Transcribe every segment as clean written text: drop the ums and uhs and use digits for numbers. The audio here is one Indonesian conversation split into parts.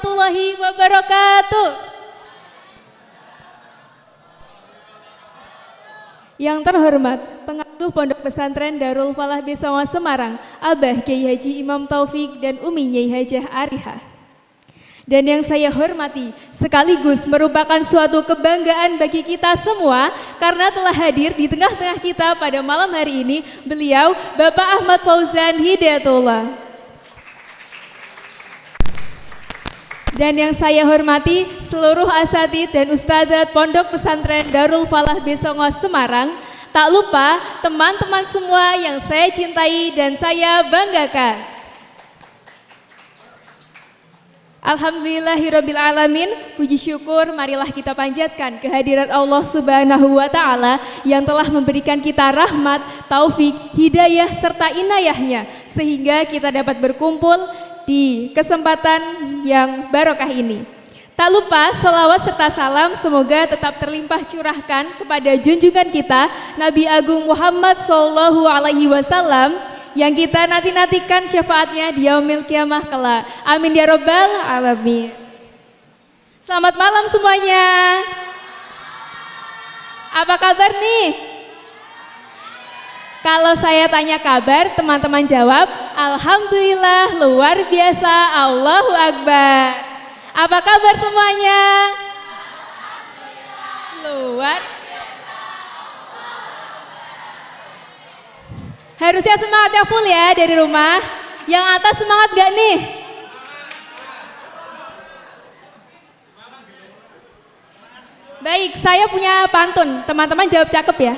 warahmatullahi wabarakatuh. Yang terhormat pengasuh Pondok Pesantren Darul Falah Besongo Semarang, Abah Kiai Haji Imam Taufik dan Umi Nyai Hajah Arihah. Dan yang saya hormati sekaligus merupakan suatu kebanggaan bagi kita semua karena telah hadir di tengah-tengah kita pada malam hari ini beliau Bapak Ahmad Fauzan Hidayatullah. Dan yang saya hormati seluruh asatidz dan ustadzat Pondok Pesantren Darul Falah Besongo Semarang, tak lupa teman-teman semua yang saya cintai dan saya banggakan. Alhamdulillahirabbil alamin, puji syukur marilah kita panjatkan kehadirat Allah Subhanahu wa taala yang telah memberikan kita rahmat, taufik, hidayah serta inayahnya sehingga kita dapat berkumpul di kesempatan yang barokah ini. Tak lupa selawat serta salam semoga tetap terlimpah curahkan kepada junjungan kita Nabi Agung Muhammad sallallahu alaihi wasallam yang kita nanti-nantikan syafaatnya di yaumil kiamah kelak. Amin ya rabbal alamin. Selamat malam semuanya. Apa kabar nih? Kalau saya tanya kabar, teman-teman jawab, alhamdulillah, luar biasa, Allahu Akbar. Apa kabar semuanya? Luar. Harusnya semangatnya full ya dari rumah. Yang atas semangat gak nih? Baik, saya punya pantun. Teman-teman jawab cakep ya.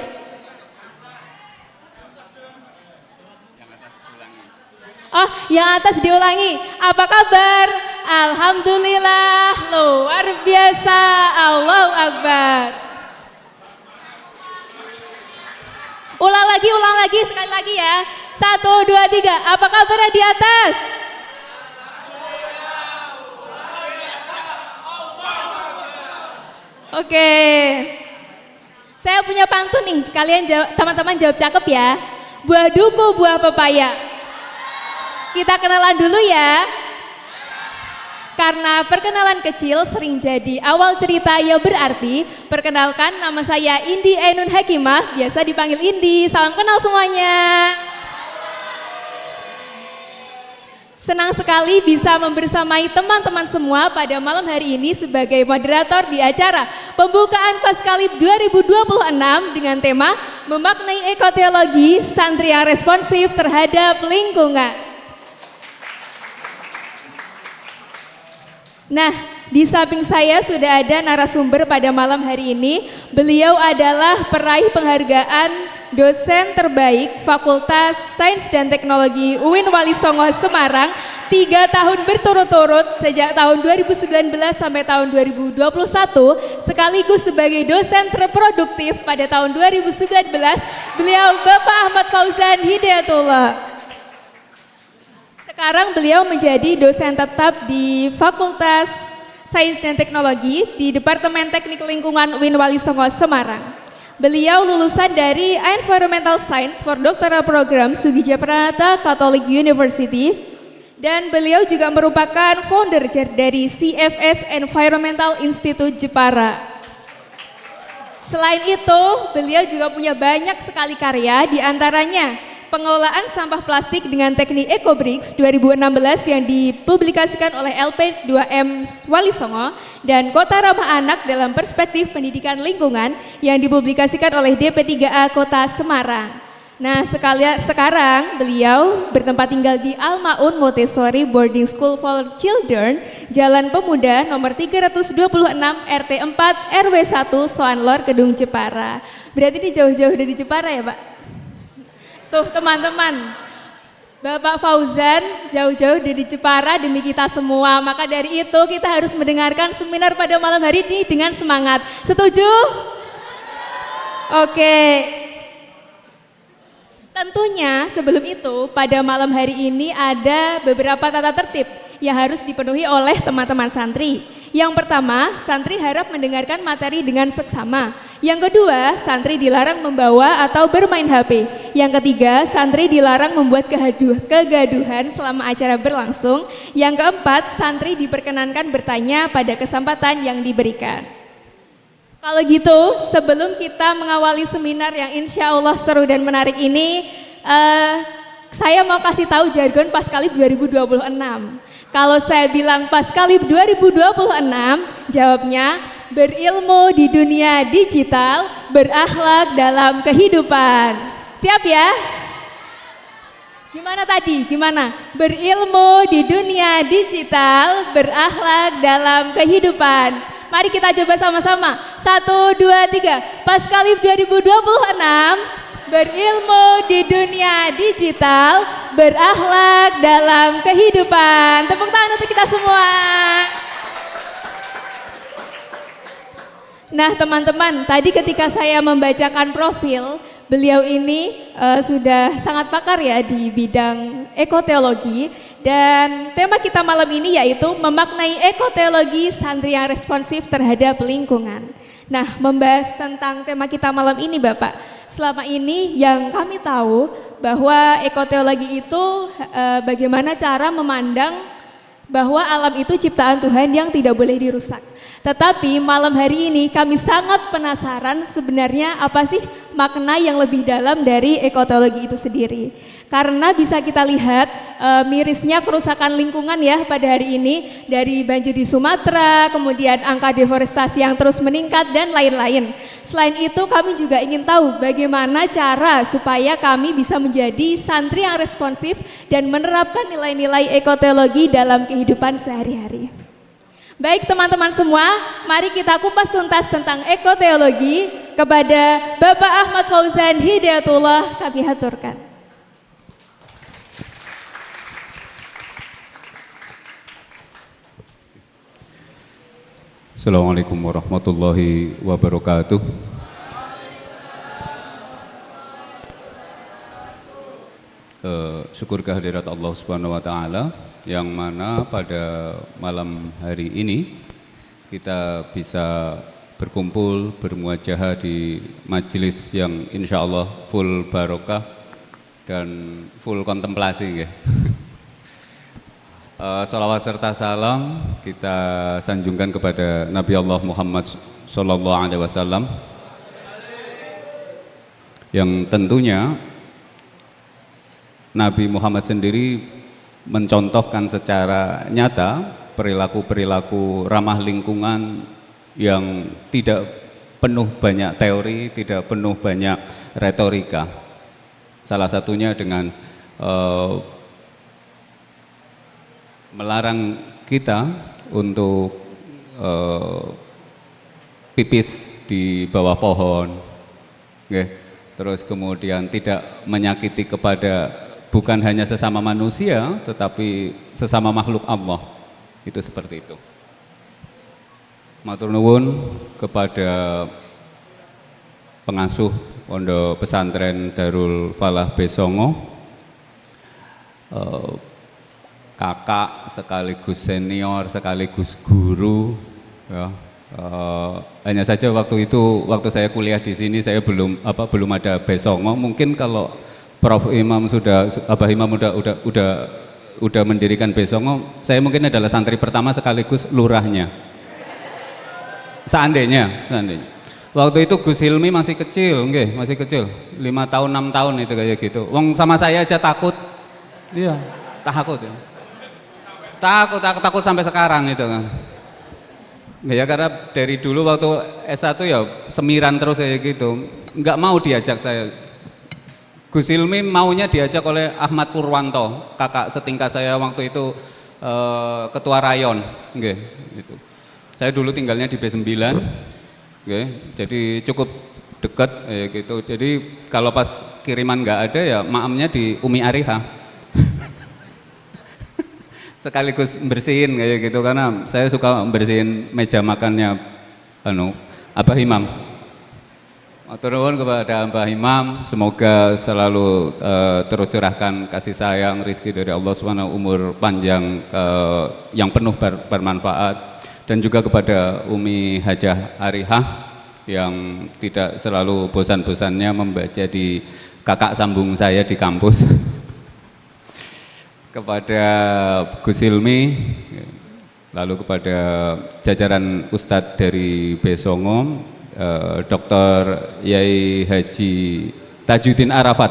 Oh, yang atas diulangi. Apa kabar? Alhamdulillah, luar biasa, Allahu Akbar. Ulang lagi, sekali lagi ya. 1, 2, 3. Apa kabarnya di atas? Oke. Saya punya pantun nih. Kalian jawab, teman-teman jawab cakep ya. Buah duku, buah pepaya. Kita kenalan dulu ya. Karena perkenalan kecil sering jadi awal cerita yang berarti. Perkenalkan, nama saya Indi Ainun Hakimah, biasa dipanggil Indi. Salam kenal semuanya. Senang sekali bisa membersamai teman-teman semua pada malam hari ini sebagai moderator di acara pembukaan Paskalib 2026 dengan tema memaknai ekoteologi santri yang responsif terhadap lingkungan. Nah, di samping saya sudah ada narasumber pada malam hari ini. Beliau adalah peraih penghargaan dosen terbaik Fakultas Sains dan Teknologi UIN Wali Songo Semarang 3 tahun berturut-turut sejak tahun 2019 sampai tahun 2021, sekaligus sebagai dosen terproduktif pada tahun 2019. Beliau Bapak Ahmad Fauzan Hidayatullah. Sekarang beliau menjadi dosen tetap di Fakultas Sains dan Teknologi di Departemen Teknik Lingkungan UIN Wali Songo Semarang. Beliau lulusan dari Environmental Science for Doctoral Program Sugija Pranata Catholic University dan beliau juga merupakan founder dari CFS Environmental Institute Jepara. Selain itu, beliau juga punya banyak sekali karya, di antaranya pengelolaan sampah plastik dengan teknik EcoBricks 2016 yang dipublikasikan oleh LP2M Wali Songo dan Kota Ramah Anak dalam Perspektif Pendidikan Lingkungan yang dipublikasikan oleh DP3A Kota Semarang. Nah, sekarang beliau bertempat tinggal di Al-Maun Montessori Boarding School for Children, Jalan Pemuda nomor 326 RT 4 RW 1 Soanlor Kedung Jepara. Berarti ini jauh-jauh dari Jepara ya, Pak? Tuh teman-teman, Bapak Fauzan jauh-jauh dari Jepara demi kita semua. Maka dari itu kita harus mendengarkan seminar pada malam hari ini dengan semangat. Setuju? Oke. Tentunya sebelum itu pada malam hari ini ada beberapa tata tertib yang harus dipenuhi oleh teman-teman santri. Yang pertama, santri harap mendengarkan materi dengan seksama. Yang kedua, santri dilarang membawa atau bermain HP. Yang ketiga, santri dilarang membuat kegaduhan selama acara berlangsung. Yang keempat, santri diperkenankan bertanya pada kesempatan yang diberikan. Kalau gitu, sebelum kita mengawali seminar yang insya Allah seru dan menarik ini, saya mau kasih tahu jargon Paskalib 2026. Kalau saya bilang Paskalib 2026, jawabnya berilmu di dunia digital, berakhlak dalam kehidupan. Siap ya? Gimana tadi? Gimana? Berilmu di dunia digital, berakhlak dalam kehidupan. Mari kita coba sama-sama. 1, 2, 3. Paskalib 2026, berilmu di dunia digital, berakhlak dalam kehidupan. Tepuk tangan untuk kita semua. Nah teman-teman, tadi ketika saya membacakan profil, beliau ini sudah sangat pakar ya di bidang ekoteologi, dan tema kita malam ini yaitu memaknai ekoteologi santri yang responsif terhadap lingkungan. Nah, membahas tentang tema kita malam ini Bapak, selama ini yang kami tahu bahwa ekoteologi itu bagaimana cara memandang bahwa alam itu ciptaan Tuhan yang tidak boleh dirusak. Tetapi malam hari ini kami sangat penasaran sebenarnya apa sih makna yang lebih dalam dari ekoteologi itu sendiri. Karena bisa kita lihat mirisnya kerusakan lingkungan ya pada hari ini, dari banjir di Sumatera, kemudian angka deforestasi yang terus meningkat dan lain-lain. Selain itu kami juga ingin tahu bagaimana cara supaya kami bisa menjadi santri yang responsif dan menerapkan nilai-nilai ekoteologi dalam kehidupan sehari-hari. Baik teman-teman semua, mari kita kupas tuntas tentang ekoteologi. Kepada Bapak Ahmad Fauzan Hidayatullah kami haturkan. Assalamualaikum warahmatullahi wabarakatuh. Syukur kehadirat Allah Subhanahu wa taala yang mana pada malam hari ini kita bisa berkumpul bermuajahah di majelis yang insya Allah full barokah dan full kontemplasi ya. Salawat serta salam kita sanjungkan kepada Nabi Allah Muhammad Sallallahu Alaihi Wasallam yang tentunya Nabi Muhammad sendiri mencontohkan secara nyata perilaku-perilaku ramah lingkungan yang tidak penuh banyak teori, tidak penuh banyak retorika. Salah satunya dengan melarang kita untuk pipis di bawah pohon, terus kemudian tidak menyakiti kepada bukan hanya sesama manusia, tetapi sesama makhluk Allah. Itu seperti itu. Matur nuwun kepada pengasuh Pondok Pesantren Darul Falah Besongo, kakak sekaligus senior sekaligus guru. Ya. Hanya saja waktu itu, waktu saya kuliah di sini saya belum ada Besongo. Mungkin kalau Prof Imam Abah Imam udah mendirikan Besongo, saya mungkin adalah santri pertama sekaligus lurahnya. Seandainya. Waktu itu Gus Hilmi masih kecil, masih kecil, 5 tahun 6 tahun itu kayak gitu. Wong sama saya aja takut, iya, takut ya, takut sampai sekarang itu kan. Ya karena dari dulu waktu S1 ya semiran terus kayak gitu, nggak mau diajak saya. Gus Hilmi maunya diajak oleh Ahmad Purwanto, kakak setingkat saya waktu itu ketua rayon, gitu. Saya dulu tinggalnya di B9, jadi cukup dekat, gitu. Jadi kalau pas kiriman nggak ada ya maamnya di Umi Ariha, sekaligus bersihin kayak gitu karena saya suka bersihin meja makannya, Abah Imam. Matur nuwun kepada Mbah Imam, semoga selalu terus curahkan kasih sayang, rezeki dari Allah SWT, umur panjang yang penuh bermanfaat, dan juga kepada Umi Hajah Arihah yang tidak selalu bosan-bosannya membaca di kakak sambung saya di kampus. Kepada Gus Hilmi, lalu kepada jajaran Ustadz dari Besongo, Dr. Yai Haji Tajuddin Arafat.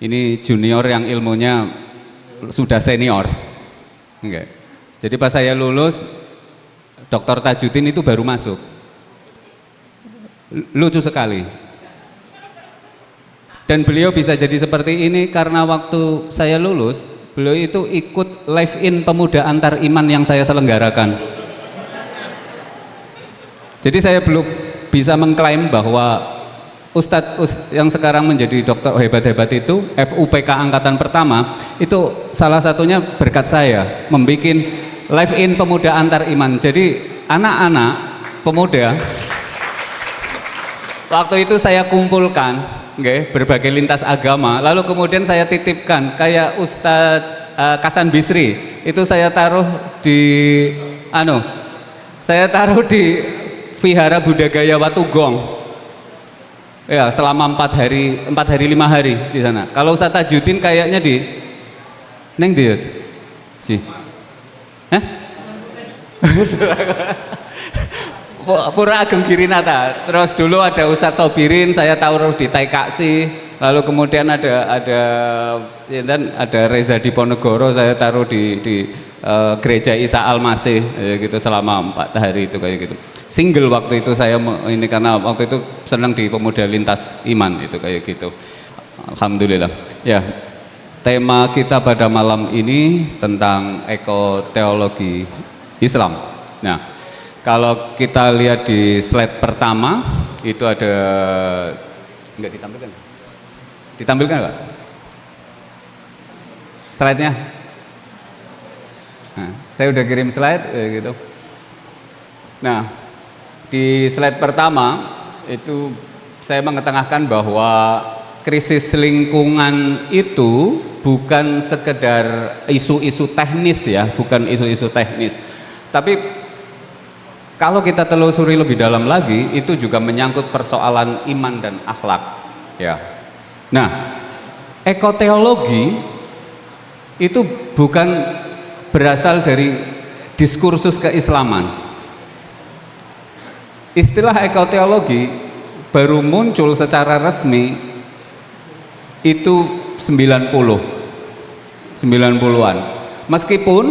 Ini junior yang ilmunya sudah senior. Jadi pas saya lulus, Dr. Tajuddin itu baru masuk. Lucu sekali. Dan beliau bisa jadi seperti ini karena waktu saya lulus, beliau itu ikut live in pemuda antar iman yang saya selenggarakan. Jadi saya belum bisa mengklaim bahwa Ustadz yang sekarang menjadi dokter hebat-hebat itu, FUPK angkatan pertama, itu salah satunya berkat saya, membuat live in pemuda antar iman. Jadi anak-anak pemuda, waktu itu saya kumpulkan berbagai lintas agama, lalu kemudian saya titipkan kayak Ustadz Kasan Bisri, itu saya taruh di Vihara Budagaya Watugong, ya selama 4 hari 5 hari di sana. Kalau Ustadz Tajuddin kayaknya di Neng Diut, Pura Ageng Girinata. Terus dulu ada Ustadz Sobirin, saya taruh di Taikaksi. Lalu kemudian ada Reza Diponegoro, saya taruh di Gereja Isa Al-Masih, gitu selama 4 hari itu kayak gitu. Single waktu itu saya ini karena waktu itu senang di pemuda lintas iman itu kayak gitu. Alhamdulillah. Ya, tema kita pada malam ini tentang ekoteologi Islam. Nah, kalau kita lihat di slide pertama, itu ada, enggak ditampilkan? Ditampilkan Pak? Slide-nya? Nah, saya udah kirim slide, gitu. Nah, di slide pertama, itu saya mengetengahkan bahwa krisis lingkungan itu bukan sekedar isu-isu teknis ya, bukan isu-isu teknis. Tapi kalau kita telusuri lebih dalam lagi, itu juga menyangkut persoalan iman dan akhlak, ya. Nah, ekoteologi itu bukan berasal dari diskursus keislaman. Istilah ekoteologi baru muncul secara resmi itu 90-an. Meskipun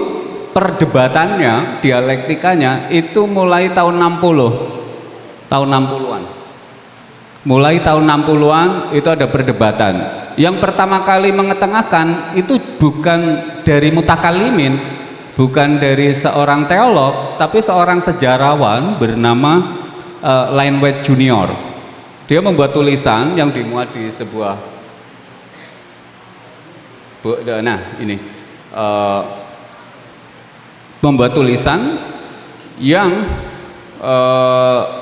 perdebatannya, dialektikanya itu mulai tahun 60-an. Mulai tahun 60-an itu ada perdebatan. Yang pertama kali mengetengahkan itu bukan dari mutakalimin, bukan dari seorang teolog, tapi seorang sejarawan bernama Lane White Junior. Dia membuat tulisan yang dimuat di sebuah membuat tulisan yang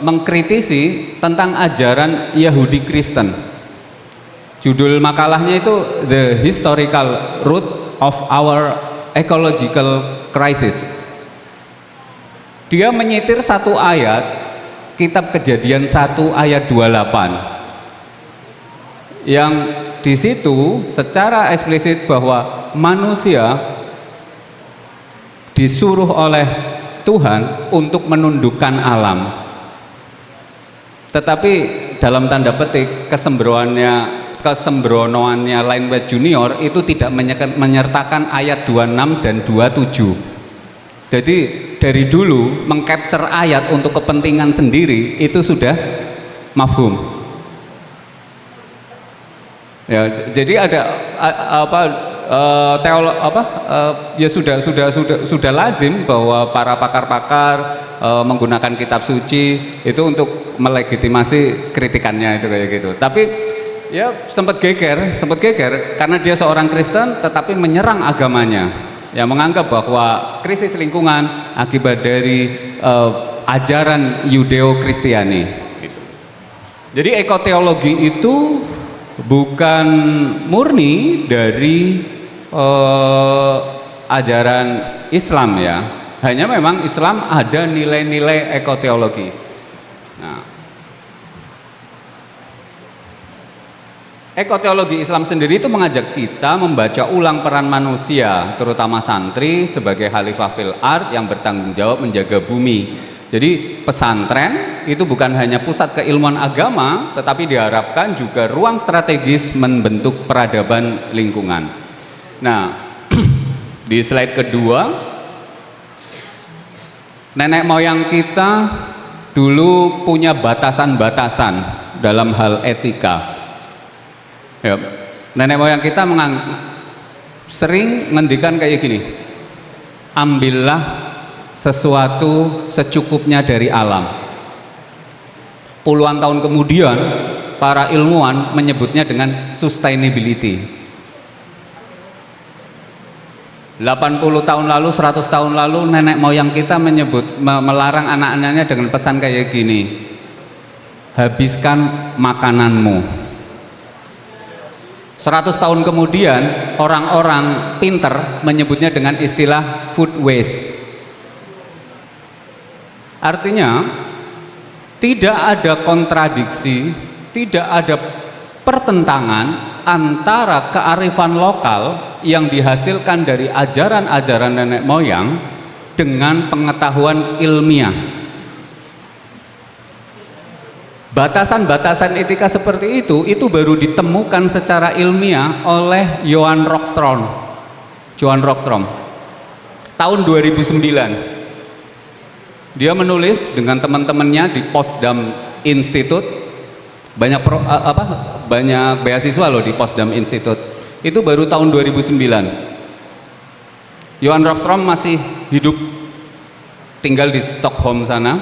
mengkritisi tentang ajaran Yahudi Kristen. Judul makalahnya itu The Historical Root of Our Ecological Crisis. Dia menyitir satu ayat Kitab Kejadian 1 ayat 28 yang di situ secara eksplisit bahwa manusia disuruh oleh Tuhan untuk menundukkan alam, tetapi dalam tanda petik kesembronoannya Lane White Junior itu tidak menyertakan ayat 26 dan 27. Jadi dari dulu mengcapture ayat untuk kepentingan sendiri itu sudah mafhum. Ya, jadi ada sudah lazim bahwa para pakar-pakar menggunakan kitab suci itu untuk melegitimasi kritikannya itu kayak gitu. Tapi ya sempat geger karena dia seorang Kristen tetapi menyerang agamanya, yang menganggap bahwa krisis lingkungan akibat dari ajaran Yudeo-Kristiani. Jadi ekoteologi itu bukan murni dari ajaran Islam ya. Hanya memang Islam ada nilai-nilai ekoteologi. Nah, ekoteologi Islam sendiri itu mengajak kita membaca ulang peran manusia, terutama santri sebagai khalifah fil ard yang bertanggung jawab menjaga bumi. Jadi pesantren itu bukan hanya pusat keilmuan agama, tetapi diharapkan juga ruang strategis membentuk peradaban lingkungan. Nah, di slide kedua, nenek moyang kita dulu punya batasan-batasan dalam hal etika. Ya, nenek moyang kita sering ngendikan kayak gini, ambillah sesuatu secukupnya dari alam. Puluhan tahun kemudian para ilmuwan menyebutnya dengan sustainability. 80 tahun lalu, 100 tahun lalu nenek moyang kita melarang anak-anaknya dengan pesan kayak gini, habiskan makananmu. 100 tahun kemudian orang-orang pinter menyebutnya dengan istilah food waste. Artinya tidak ada kontradiksi, tidak ada pertentangan antara kearifan lokal yang dihasilkan dari ajaran-ajaran nenek moyang dengan pengetahuan ilmiah. Batasan-batasan etika seperti itu baru ditemukan secara ilmiah oleh Johan Rockström tahun 2009. Dia menulis dengan teman-temannya di Potsdam Institute, banyak beasiswa loh di Potsdam Institute. Itu baru tahun 2009. Johan Rockström masih hidup, tinggal di Stockholm sana.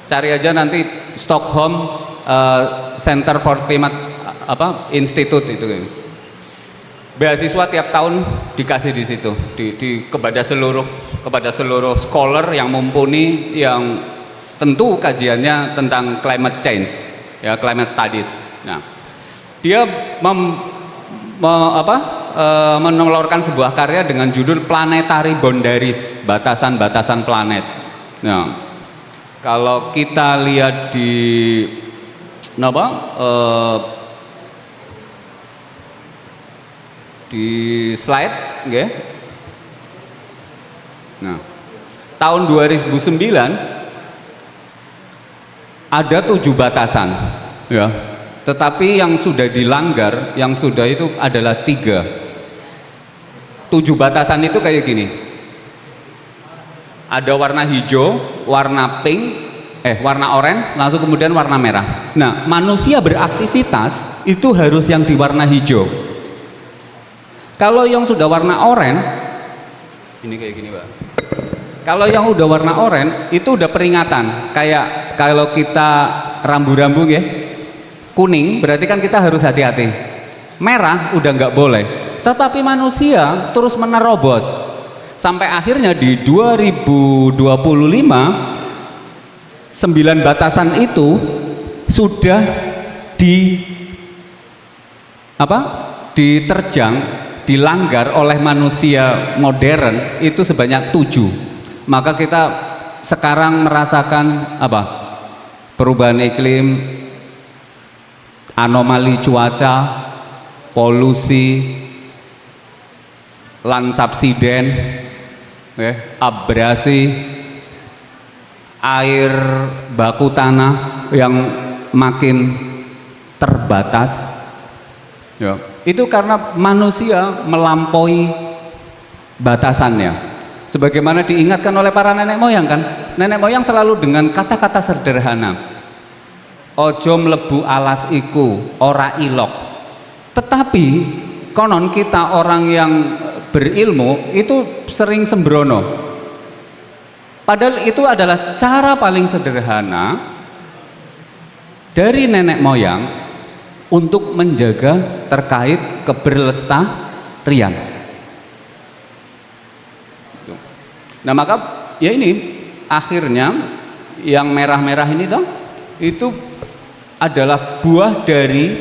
Cari aja nanti Stockholm Center for Climate Institute itu. Beasiswa tiap tahun dikasih di situ, kepada seluruh scholar yang mumpuni, yang tentu kajiannya tentang climate change, ya, climate studies. Nah, dia menelurkan sebuah karya dengan judul Planetary Boundaries, batasan-batasan planet. Nah, kalau kita lihat di di slide, okay. Nah, tahun 2009 ada 7 batasan, ya. Tetapi yang sudah dilanggar, yang sudah itu adalah 3. 7 batasan itu kayak gini. Ada warna hijau, warna pink, warna oranye, langsung kemudian warna merah. Nah, manusia beraktivitas itu harus yang di warna hijau. Kalau yang sudah warna oranye, ini kayak gini, Pak. Kalau yang udah warna oranye itu udah peringatan. Kayak kalau kita rambu-rambu ya, kuning berarti kan kita harus hati-hati. Merah udah nggak boleh. Tetapi manusia terus menerobos sampai akhirnya di 2025 9 batasan itu sudah diterjang, dilanggar oleh manusia modern itu sebanyak 7. Maka kita sekarang merasakan perubahan iklim, anomali cuaca, polusi, land subsiden, abrasi, air baku tanah yang makin terbatas, ya. Itu karena manusia melampaui batasannya. Sebagaimana diingatkan oleh para nenek moyang kan, nenek moyang selalu dengan kata-kata sederhana, ojo mlebu alas iku ora ilok. Tetapi konon kita orang yang berilmu itu sering sembrono, padahal itu adalah cara paling sederhana dari nenek moyang untuk menjaga terkait keberlestarian. Nah, maka ya ini akhirnya yang merah-merah ini toh itu adalah buah dari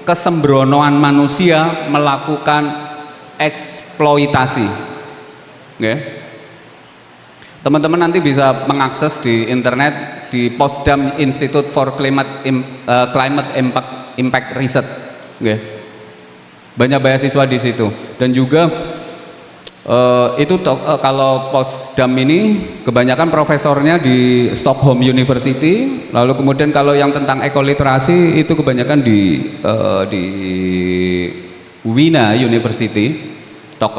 kesembronoan manusia melakukan eksploitasi. Okay. Teman-teman nanti bisa mengakses di internet di Potsdam Institute for Climate Impact Research. Okay. Banyak beasiswa di situ. Dan juga kalau Potsdam ini kebanyakan profesornya di Stockholm University. Lalu kemudian kalau yang tentang ekoliterasi itu kebanyakan di Wina University.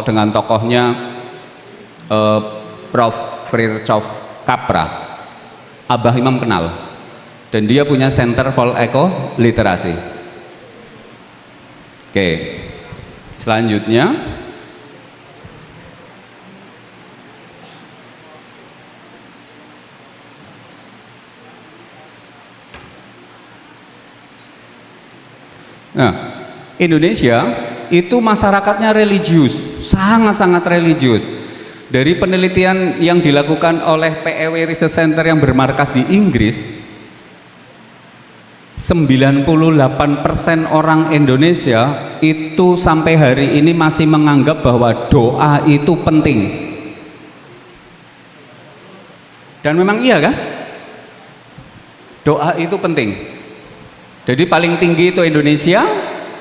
Dengan tokohnya Prof. Virchow Capra, Abah Imam kenal, dan dia punya Center for Eco Literasi. Oke, selanjutnya Indonesia itu masyarakatnya religius, sangat-sangat religius. Dari penelitian yang dilakukan oleh PEW Research Center yang bermarkas di Inggris, 98% orang Indonesia itu sampai hari ini masih menganggap bahwa doa itu penting. Dan memang iya kan? Doa itu penting. Jadi paling tinggi itu Indonesia,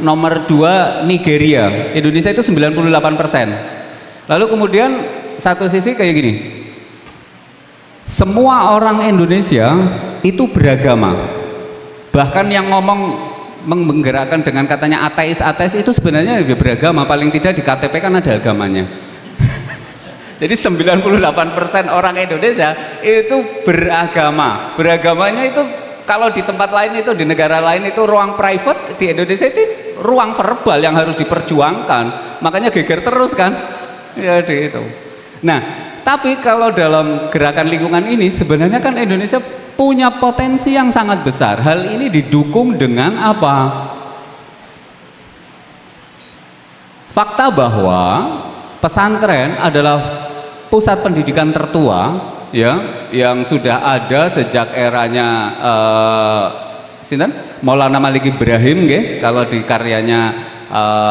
nomor 2 Nigeria. Indonesia itu 98%. Lalu kemudian satu sisi kayak gini, semua orang Indonesia itu beragama, bahkan yang ngomong menggerakkan dengan katanya ateis itu sebenarnya beragama, paling tidak di KTP kan ada agamanya. Jadi 98% orang Indonesia itu beragama, beragamanya itu kalau di tempat lain itu, di negara lain itu ruang private, di Indonesia itu ruang verbal yang harus diperjuangkan, makanya geger terus kan ya di itu. Nah, tapi kalau dalam gerakan lingkungan ini sebenarnya kan Indonesia punya potensi yang sangat besar. Hal ini didukung dengan apa? Fakta bahwa pesantren adalah pusat pendidikan tertua ya, yang sudah ada sejak eranya Maulana Malik Ibrahim nggih, kalau di karyanya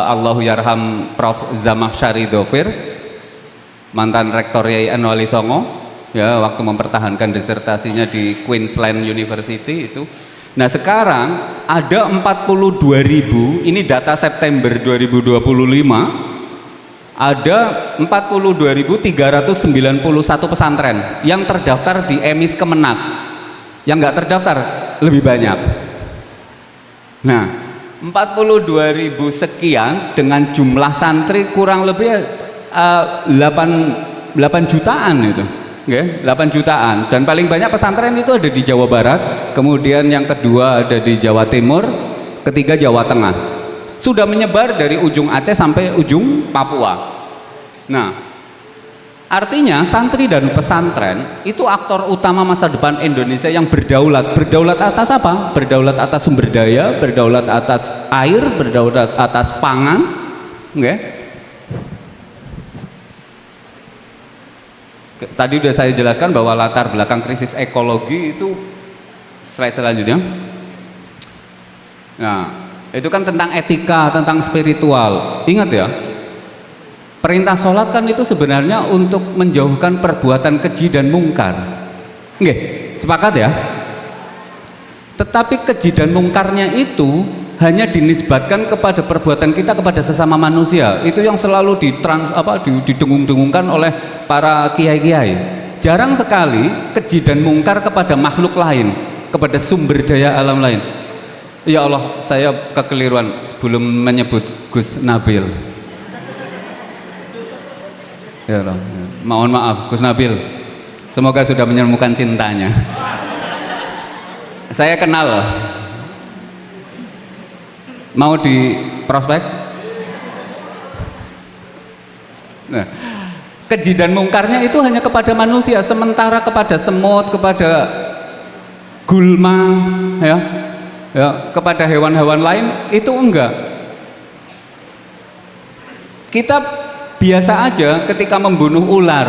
Allahu Yarham Prof. Zamakhsyari Dhofir, mantan rektor YIN Wali Songo ya, waktu mempertahankan disertasinya di Queensland University itu. Nah, sekarang ada 42.000, ini data September 2025, ada 42.391 pesantren yang terdaftar di EMIS Kemenak. Yang nggak terdaftar lebih banyak. Nah, 42.000 sekian dengan jumlah santri kurang lebih 8 jutaan itu, okay? 8 jutaan, dan paling banyak pesantren itu ada di Jawa Barat, kemudian yang kedua ada di Jawa Timur, ketiga Jawa Tengah, sudah menyebar dari ujung Aceh sampai ujung Papua. Nah, artinya santri dan pesantren itu aktor utama masa depan Indonesia yang berdaulat. Berdaulat atas apa? Berdaulat atas sumber daya, berdaulat atas air, berdaulat atas pangan, okay? Tadi sudah saya jelaskan bahwa latar belakang krisis ekologi itu slide selanjutnya. Nah, itu kan tentang etika, tentang spiritual. Ingat ya, perintah sholat kan itu sebenarnya untuk menjauhkan perbuatan keji dan mungkar. Nggih, sepakat ya? Tetapi keji dan mungkarnya itu hanya dinisbatkan kepada perbuatan kita kepada sesama manusia. Itu yang selalu didengung-dengungkan oleh para kiai-kiai. Jarang sekali keji dan mungkar kepada makhluk lain, kepada sumber daya alam lain. Ya Allah, saya kekeliruan sebelum menyebut Gus Nabil. Ya Allah, mohon maaf Gus Nabil. Semoga sudah menemukan cintanya. Saya kenal. Mau di prospek? Nah, keji dan mungkarnya itu hanya kepada manusia, sementara kepada semut, kepada gulma, ya, kepada hewan-hewan lain itu enggak. Kita biasa aja ketika membunuh ular.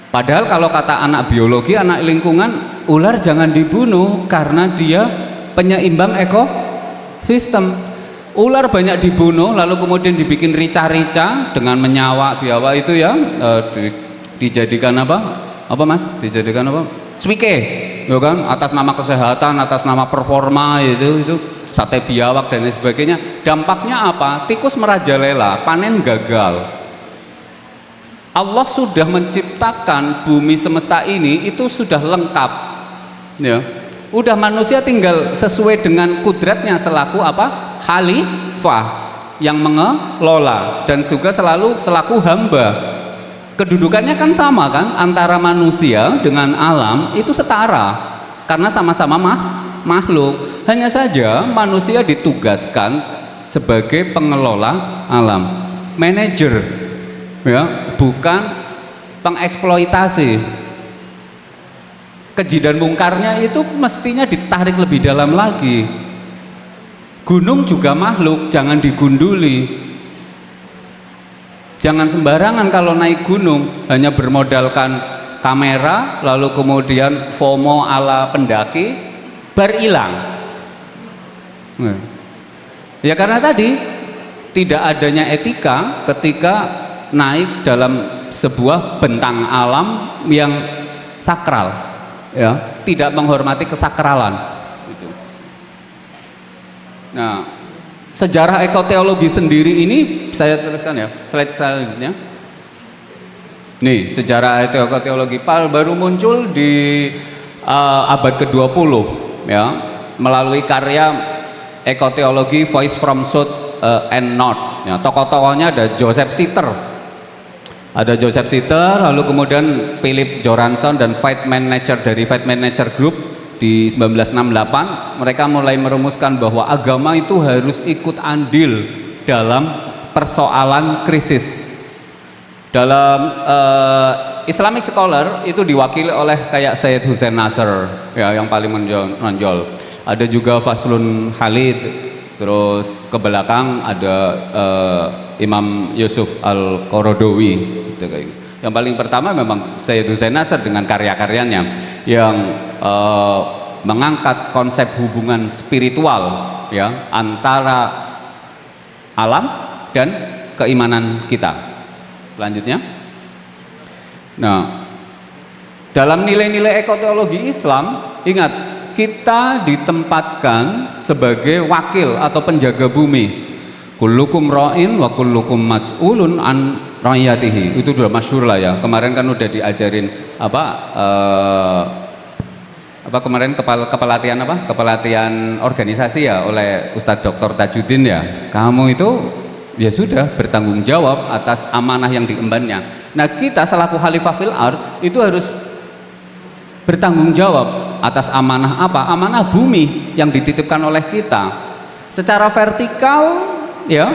Padahal kalau kata anak biologi, anak lingkungan, ular jangan dibunuh karena dia penyeimbang ekosistem. Ular banyak dibunuh lalu kemudian dibikin rica-rica dengan menyawa biawak itu ya, dijadikan apa? Apa Mas? Dijadikan apa? Swike, ya kan? Atas nama kesehatan, atas nama performa itu sate biawak dan lain sebagainya. Dampaknya apa? Tikus merajalela, panen gagal. Allah sudah menciptakan bumi semesta ini itu sudah lengkap, ya. Udah manusia tinggal sesuai dengan kudratnya selaku apa? Khalifah yang mengelola dan juga selalu selaku hamba. Kedudukannya kan sama kan, antara manusia dengan alam itu setara karena sama-sama makhluk. Hanya saja manusia ditugaskan sebagai pengelola alam, manajer, ya, bukan pengeksploitasi. Keji dan mungkarnya itu mestinya ditarik lebih dalam lagi. Gunung juga makhluk, jangan digunduli. Jangan sembarangan kalau naik gunung hanya bermodalkan kamera lalu kemudian FOMO ala pendaki berilang. Ya karena tadi tidak adanya etika ketika naik dalam sebuah bentang alam yang sakral, ya, tidak menghormati kesakralan. Nah, sejarah ekoteologi sendiri ini saya tuliskan ya, slide selanjutnya. Nih, sejarah ekoteologi baru muncul di abad ke-20, ya, melalui karya Ekoteologi Voice from South and North. Ya, tokoh-tokohnya ada Joseph Sitter. Ada Joseph Sitter, lalu kemudian Philip Joranson dan Feynman Nature dari Feynman Nature Group di 1968. Mereka mulai merumuskan bahwa agama itu harus ikut andil dalam persoalan krisis. Dalam Islamic scholar itu diwakili oleh kayak Syed Hussein Nasr, ya, yang paling menonjol. Ada juga Faslun Khalid, terus ke belakang ada Imam Yusuf Al-Qaradawi gitu, kayak gitu. Yang paling pertama memang Syed Hussein Nasr dengan karya-karyanya yang mengangkat konsep hubungan spiritual, ya, antara alam dan keimanan kita. Selanjutnya, nah, dalam nilai-nilai ekoteologi Islam, ingat, kita ditempatkan sebagai wakil atau penjaga bumi. Kullukum ra'in wa kullukum mas'ulun an ra'iyatihi. Itu sudah masyhur lah ya. Kemarin kan udah diajarin kemarin kepelatihan organisasi ya oleh Ustadz Dr. Tajuddin ya. Kamu itu ya sudah bertanggung jawab atas amanah yang diembannya. Nah, kita selaku khalifah fil ard itu harus bertanggung jawab atas amanah apa? Amanah bumi yang dititipkan oleh kita. Secara vertikal, ya,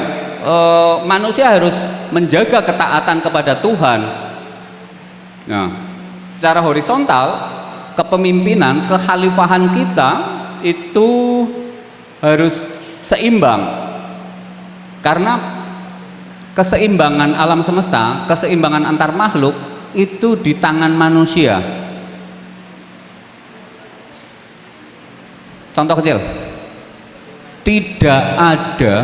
manusia harus menjaga ketaatan kepada Tuhan. Nah, secara horizontal, kepemimpinan, kekhalifahan kita itu harus seimbang. Karena keseimbangan alam semesta, keseimbangan antar makhluk itu di tangan manusia. Contoh kecil, tidak ada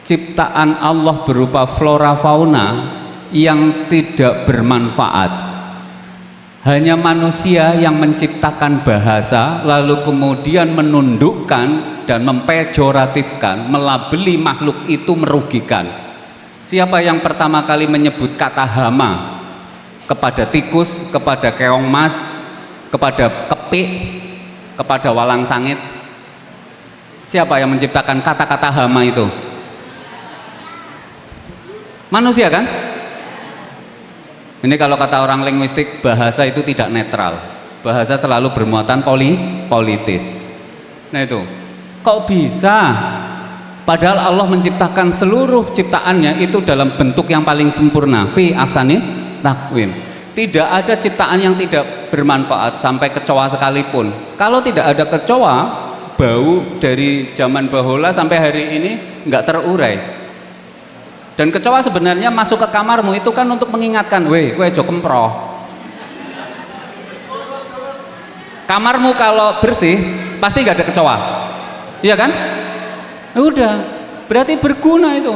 ciptaan Allah berupa flora fauna yang tidak bermanfaat. Hanya manusia yang menciptakan bahasa lalu kemudian menundukkan dan mempejoratifkan, melabeli makhluk itu merugikan. Siapa yang pertama kali menyebut kata hama kepada tikus, kepada keong mas, kepada kepik, kepada walang sangit? Siapa yang menciptakan kata-kata hama itu? Manusia kan? Ini kalau kata orang linguistik, bahasa itu tidak netral. Bahasa selalu bermuatan politis. Nah itu, kok bisa? Padahal Allah menciptakan seluruh ciptaannya itu dalam bentuk yang paling sempurna. Fi ahsani taqwim. Tidak ada ciptaan yang tidak bermanfaat sampai kecoa sekalipun. Kalau tidak ada kecoa, bau dari zaman bahula sampai hari ini nggak terurai. Dan kecoa sebenarnya masuk ke kamarmu itu kan untuk mengingatkan, weh, kowe aja kemproh. Kamarmu kalau bersih pasti nggak ada kecoa, iya kan? Udah, berarti berguna itu.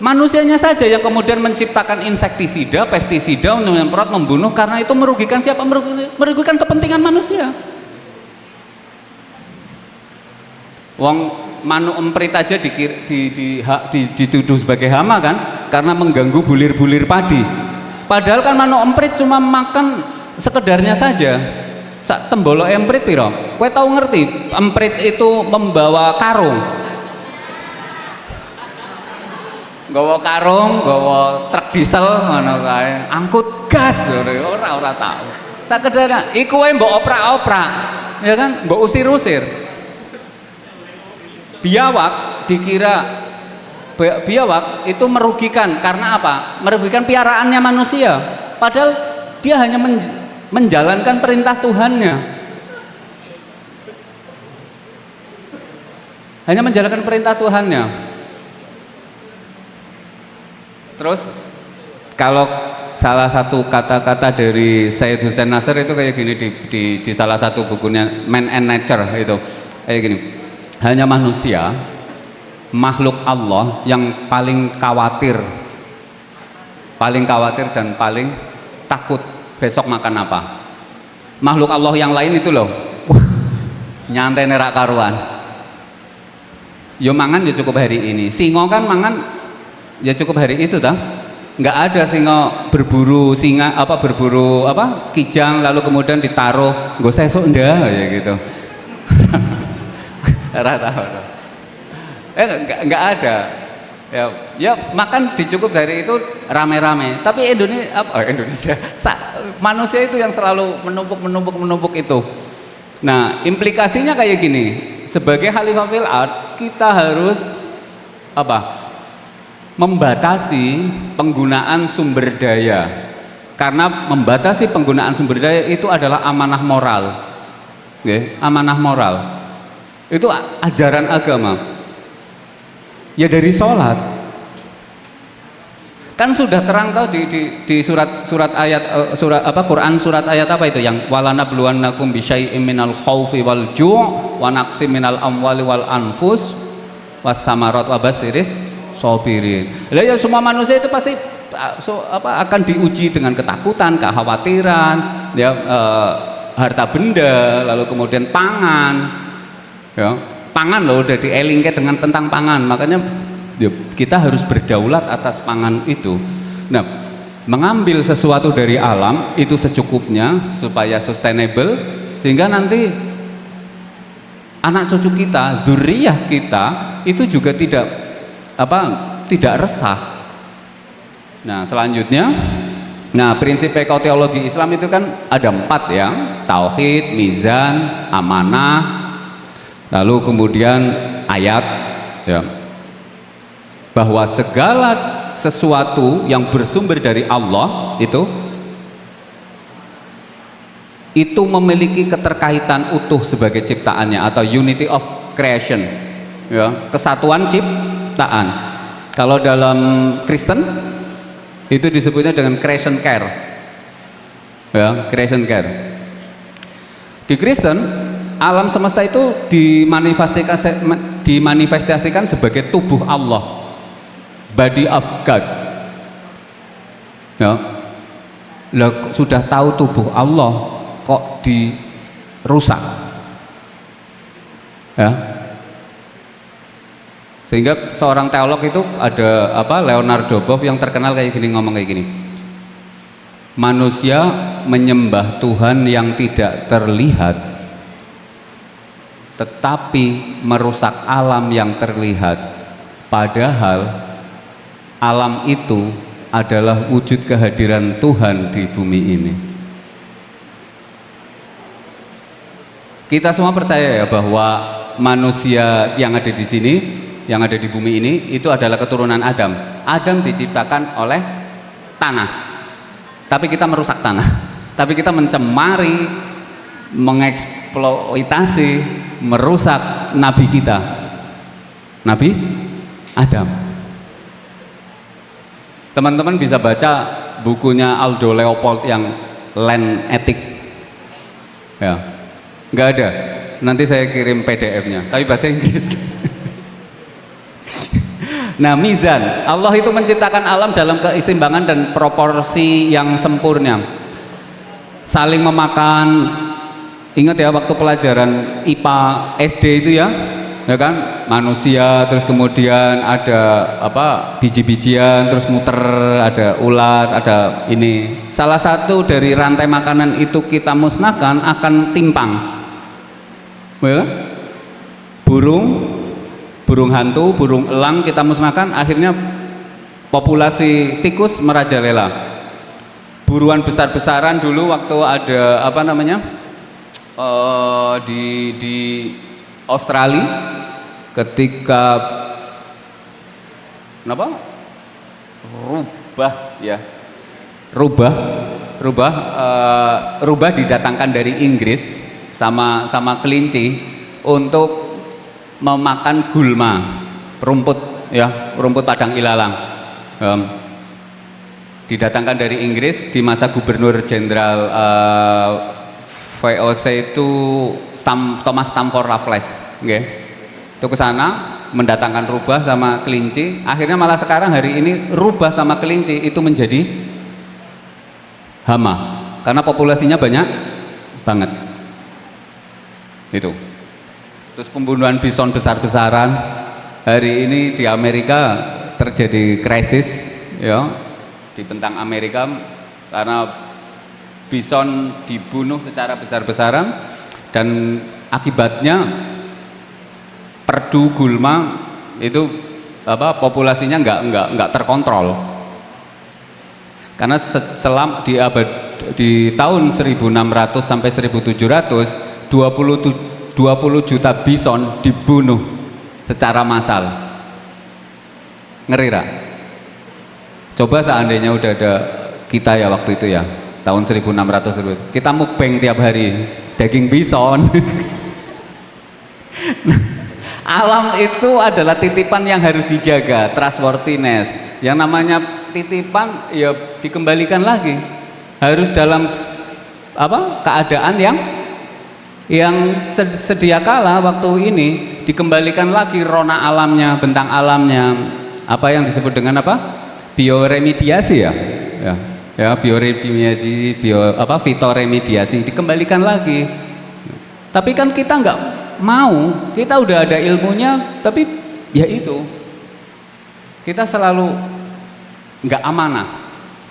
Manusianya saja yang kemudian menciptakan insektisida, pestisida untuk menyemprot, membunuh, karena itu merugikan siapa? Merugikan kepentingan manusia. Wong manu emprit aja dituduh sebagai hama kan, karena mengganggu bulir-bulir padi. Padahal kan manu emprit cuma makan sekedarnya saja. Sak tembolo emprit piro? Kowe tahu ngerti emprit itu membawa karung. Gawa truk diesel ngono kae, angkut gas ora tahu. Sakedar iku wae mbok oprak-oprak, ya kan? Mbok usir-usir. Biawak biawak itu merugikan karena apa? Merugikan piaraannya manusia. Padahal dia hanya menjalankan perintah Tuhannya. Hanya menjalankan perintah Tuhannya. Terus kalau salah satu kata-kata dari Syed Hussein Nasr itu kayak gini di salah satu bukunya Man and Nature itu kayak gini, hanya manusia makhluk Allah yang paling khawatir dan paling takut besok makan apa. Makhluk Allah yang lain itu loh nyantai nerak karuan, yo mangan ya cukup hari ini. Singo kan mangan ya cukup hari itu dah, nggak ada singa berburu kijang lalu kemudian ditaruh nggak sesuk ndak ya gitu. Nggak ada ya makan dicukup dari itu rame-rame. Tapi Indonesia manusia itu yang selalu menumpuk itu. Nah implikasinya kayak gini, sebagai khalifah fil ard kita harus membatasi penggunaan sumber daya, karena membatasi penggunaan sumber daya itu adalah amanah moral. Amanah moral itu ajaran agama ya. Dari sholat kan sudah terang tahu di surat ayat Quran surat ayat apa itu yang walanabluwannakum bisyai'im minal khaufi wal ju' wa naqsim minal amwali wal anfus was samarat wa basiris sobirin. Ya semua manusia itu pasti akan diuji dengan ketakutan, kekhawatiran, ya harta benda, lalu kemudian pangan, ya pangan loh udah dielingke dengan tentang pangan. Makanya ya, kita harus berdaulat atas pangan itu. Nah, mengambil sesuatu dari alam itu secukupnya supaya sustainable, sehingga nanti anak cucu kita, zuriyah kita itu juga tidak resah. Nah selanjutnya, prinsip teologi Islam itu kan ada 4 ya, tauhid, mizan, amanah, lalu kemudian ayat ya, bahwa segala sesuatu yang bersumber dari Allah itu memiliki keterkaitan utuh sebagai ciptaannya atau unity of creation ya, kesatuan ciptaan. Kalau dalam Kristen itu disebutnya dengan creation care ya, creation care. Di Kristen alam semesta itu dimanifestasikan sebagai tubuh Allah, body of God ya. Lah sudah tahu tubuh Allah kok dirusak ya. Sehingga seorang teolog itu ada Leonardo Boff yang terkenal ngomong kayak gini, manusia menyembah Tuhan yang tidak terlihat tetapi merusak alam yang terlihat, padahal alam itu adalah wujud kehadiran Tuhan di bumi ini. Kita semua percaya ya bahwa manusia yang ada di sini, yang ada di bumi ini itu adalah keturunan Adam. Adam diciptakan oleh tanah, tapi kita merusak tanah, tapi kita mencemari, mengeksploitasi, merusak nabi kita, Nabi Adam. Teman-teman bisa baca bukunya Aldo Leopold yang Land Ethic ya, nggak ada, nanti saya kirim PDF-nya tapi bahasa Inggris. Nah, mizan. Allah itu menciptakan alam dalam keseimbangan dan proporsi yang sempurna. Saling memakan. Ingat ya waktu pelajaran IPA SD itu ya kan? Manusia, terus kemudian ada apa? Biji-bijian, terus muter, ada ulat, ada ini. Salah satu dari rantai makanan itu kita musnahkan akan timpang. Ya? Burung hantu, burung elang kita musnahkan, akhirnya populasi tikus merajalela. Buruan besar-besaran dulu waktu ada apa namanya di Australia ketika kenapa rubah didatangkan dari Inggris sama kelinci untuk memakan gulma, rumput padang ilalang. Didatangkan dari Inggris di masa Gubernur Jenderal VOC itu Thomas Stamford Raffles, itu ke sana mendatangkan rubah sama kelinci. Akhirnya malah sekarang hari ini rubah sama kelinci itu menjadi hama karena populasinya banyak banget. Itu. Terus pembunuhan bison besar-besaran. Hari ini di Amerika terjadi krisis, ya, di bentang Amerika karena bison dibunuh secara besar-besaran dan akibatnya perdu gulma itu populasinya nggak terkontrol karena di tahun 1600 sampai 1700 20 juta bison dibunuh secara massal. Ngeri ra? Coba seandainya udah ada kita ya waktu itu ya tahun 1600 kita mukbang tiap hari daging bison. Alam itu adalah titipan yang harus dijaga, trustworthiness. Yang namanya titipan ya dikembalikan lagi, harus dalam keadaan yang sedia kala waktu ini dikembalikan lagi rona alamnya, bentang alamnya, apa yang disebut dengan bioremediasi bioremediasi, fitoremediasi dikembalikan lagi. Tapi kan kita nggak mau, kita udah ada ilmunya, tapi ya itu kita selalu nggak amanah.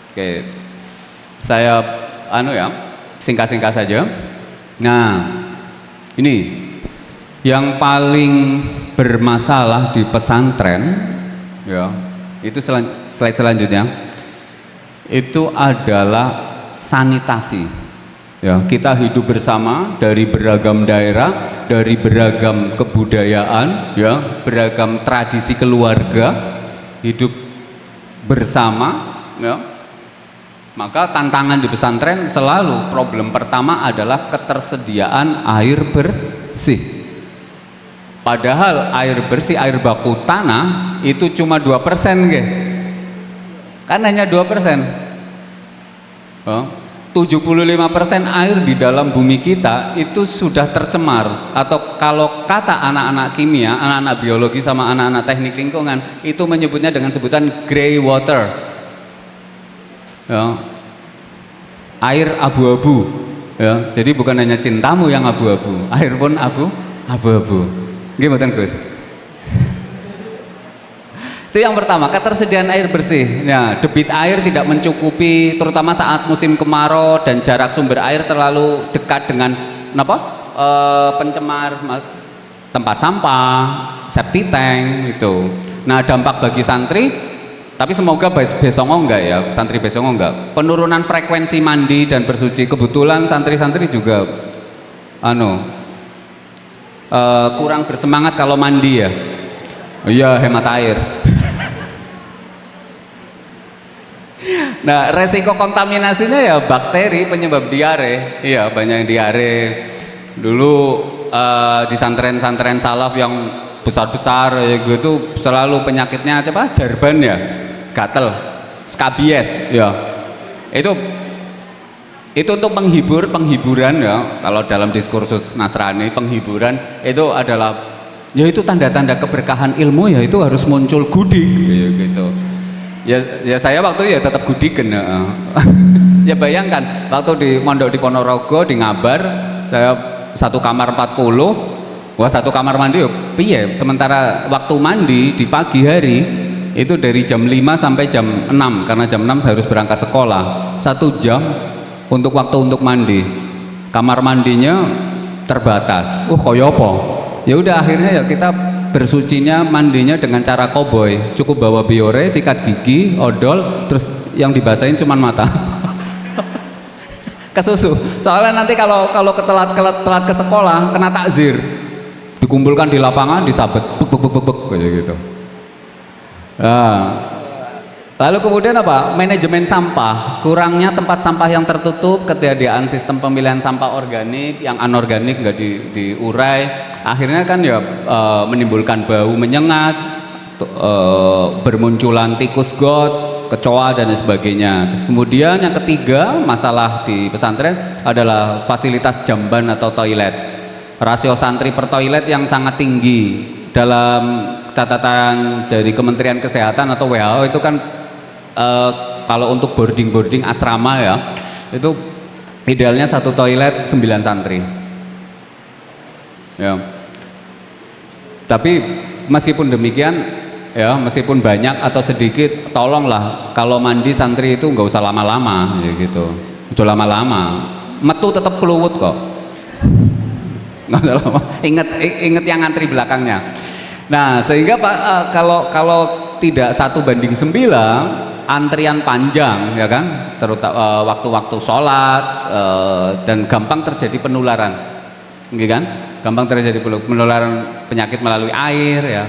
Oke, saya singkat-singkat saja. Nah, ini yang paling bermasalah di pesantren, ya, itu slide selanjutnya. Itu adalah sanitasi. Ya, kita hidup bersama dari beragam daerah, dari beragam kebudayaan, ya, beragam tradisi keluarga, hidup bersama, ya. Maka tantangan di pesantren selalu problem pertama adalah ketersediaan air bersih. Padahal air bersih, air baku tanah itu cuma 2%, kan hanya 2%. 75% air di dalam bumi kita itu sudah tercemar, atau kalau kata anak-anak kimia, anak-anak biologi sama anak-anak teknik lingkungan itu menyebutnya dengan sebutan grey water, ya. Air abu-abu, ya. Jadi bukan hanya cintamu yang abu-abu, air pun abu-abu. Gimana Gus? Itu yang pertama, ketersediaan air bersih. Ya, debit air tidak mencukupi, terutama saat musim kemarau dan jarak sumber air terlalu dekat dengan pencemar tempat sampah, septic tank itu. Nah, dampak bagi santri, tapi semoga besongo enggak ya, santri besongo enggak. Penurunan frekuensi mandi dan bersuci. Kebetulan santri-santri juga kurang bersemangat kalau mandi ya. Iya, hemat air. Nah, resiko kontaminasinya ya bakteri penyebab diare. Iya, banyak yang diare. Dulu di santren-santren salaf yang besar-besar ya gitu selalu penyakitnya jarban ya, gatel, skabies ya. Itu untuk penghiburan ya. Kalau dalam diskursus Nasrani, penghiburan itu adalah Ya itu tanda-tanda keberkahan ilmu ya itu harus muncul gudik gitu. Ya saya waktu ya tetap gudiken. Ya bayangkan waktu di mondok di Ponorogo di Ngabar saya satu kamar 40, wah satu kamar mandi yuk piye, sementara waktu mandi di pagi hari itu dari jam 5 sampai jam 6 karena jam 6 saya harus berangkat sekolah, 1 jam untuk waktu untuk mandi, kamar mandinya terbatas. Koyo apa? Ya udah akhirnya ya kita bersucinya mandinya dengan cara koboi, cukup bawa biore, sikat gigi, odol, terus yang dibasahin cuman mata. Kesusu. Soalnya nanti kalau telat ke sekolah kena takzir. Dikumpulkan di lapangan, disabet, bek kayak gitu. Nah, lalu kemudian apa? Manajemen sampah, kurangnya tempat sampah yang tertutup, ketiadaan sistem pemilihan sampah organik, yang anorganik nggak diurai, akhirnya kan ya menimbulkan bau menyengat, bermunculan tikus got, kecoa dan sebagainya. Terus kemudian yang ketiga masalah di pesantren adalah fasilitas jamban atau toilet. Rasio santri per toilet yang sangat tinggi. Dalam catatan dari Kementerian Kesehatan atau WHO itu kan kalau untuk boarding asrama ya itu idealnya satu toilet 9 santri. Ya. Tapi meskipun demikian ya, meskipun banyak atau sedikit, tolonglah kalau mandi santri itu nggak usah lama-lama ya gitu. Udah lama-lama metu tetap keluwut kok. Nggak usah lama. Ingat yang ngantri belakangnya. Nah sehingga Pak kalau tidak 1:9 antrian panjang ya kan, terutama waktu-waktu sholat dan gampang terjadi penularan, gitu kan? Gampang terjadi penularan penyakit melalui air ya.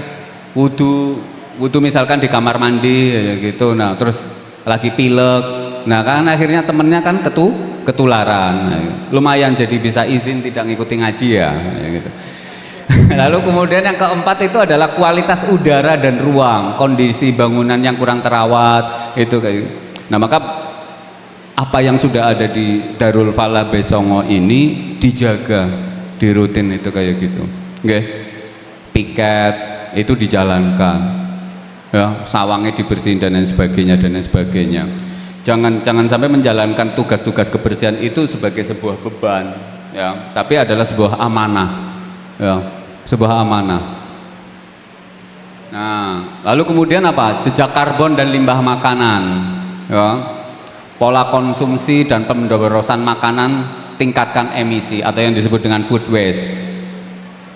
Wudhu misalkan di kamar mandi ya gitu. Nah terus lagi pilek, nah kan akhirnya temennya kan ketularan. Nah, lumayan jadi bisa izin tidak ngikuti ngaji ya gitu. Lalu kemudian yang keempat itu adalah kualitas udara dan ruang, kondisi bangunan yang kurang terawat itu kayak. Nah maka apa yang sudah ada di Darul Falah Besongo ini dijaga, dirutin itu kayak gitu. Oke. Piket itu dijalankan. Ya, sawangnya dibersihin dan lain sebagainya. Jangan sampai menjalankan tugas-tugas kebersihan itu sebagai sebuah beban ya, tapi adalah sebuah amanah. Ya, sebuah amanah. Nah, lalu kemudian apa? Jejak karbon dan limbah makanan. Ya. Pola konsumsi dan pemborosan makanan, tingkatkan emisi atau yang disebut dengan food waste.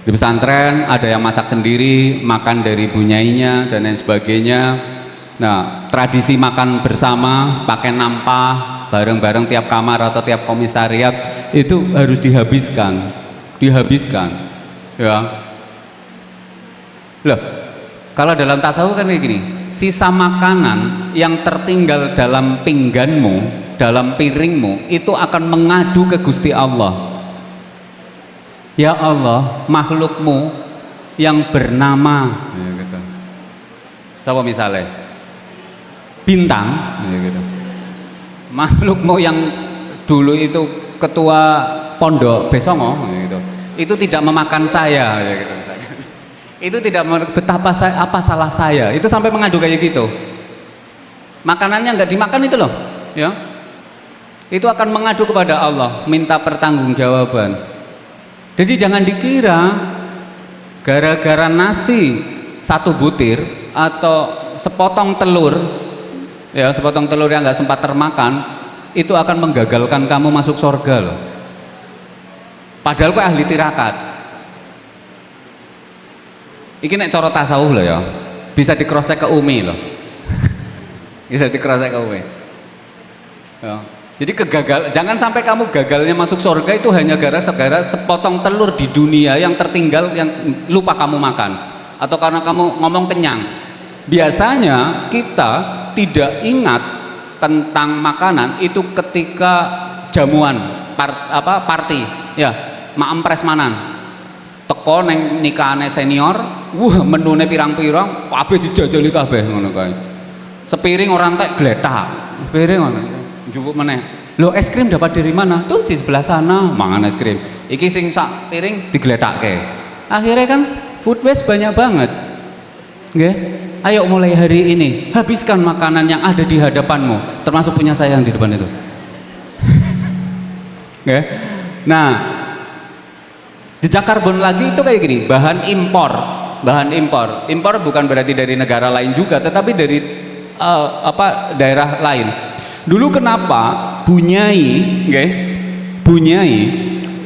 Di pesantren ada yang masak sendiri, makan dari bunyainya dan lain sebagainya. Nah, tradisi makan bersama, pakai nampah bareng-bareng tiap kamar atau tiap komisariat itu harus dihabiskan. Ya. Loh, kalau dalam tasawuf kan kayak gini, sisa makanan yang tertinggal dalam pingganmu, dalam piringmu itu akan mengadu ke Gusti Allah. Ya Allah, makhlukmu yang bernama ya gitu. Siapa misalnya? Bintang ya gitu. Makhlukmu yang dulu itu ketua pondok Besongo ya gitu. Itu tidak memakan saya ya gitu. Itu tidak betapa apa salah saya. Itu sampai mengadu kayak gitu. Makanannya nggak dimakan itu loh, ya. Itu akan mengadu kepada Allah, minta pertanggungjawaban. Jadi jangan dikira gara-gara nasi 1 butir atau sepotong telur, ya sepotong telur yang nggak sempat termakan, itu akan menggagalkan kamu masuk surga loh. Padahal kok ahli tirakat. Iki nek cara tasawuf loh ya, bisa di cross check ke Umi loh. Bisa di cross check ke Umi. Ya. Jadi jangan sampai kamu gagalnya masuk surga itu hanya gara-gara sepotong telur di dunia yang tertinggal yang lupa kamu makan, atau karena kamu ngomong kenyang. Biasanya kita tidak ingat tentang makanan itu ketika jamuan party ya, maempres manan teko neng nikahane senior, menune pirang-pirang kabeh dijajali kabeh ngono kae. Sepiring orang entek gletak, sepiring ngono. Njupuk meneh. Loh, es krim dapat dari mana? Tuh di sebelah sana mangan es krim. Iki sing sak piring digletakke. Akhirnya kan food waste banyak banget. Nggih. Ayo mulai hari ini habiskan makanan yang ada di hadapanmu, termasuk punya saya yang di depan itu. Nggih. Nah, jejak karbon lagi itu kayak gini, bahan impor. Impor bukan berarti dari negara lain juga, tetapi dari daerah lain. Dulu kenapa Bunyai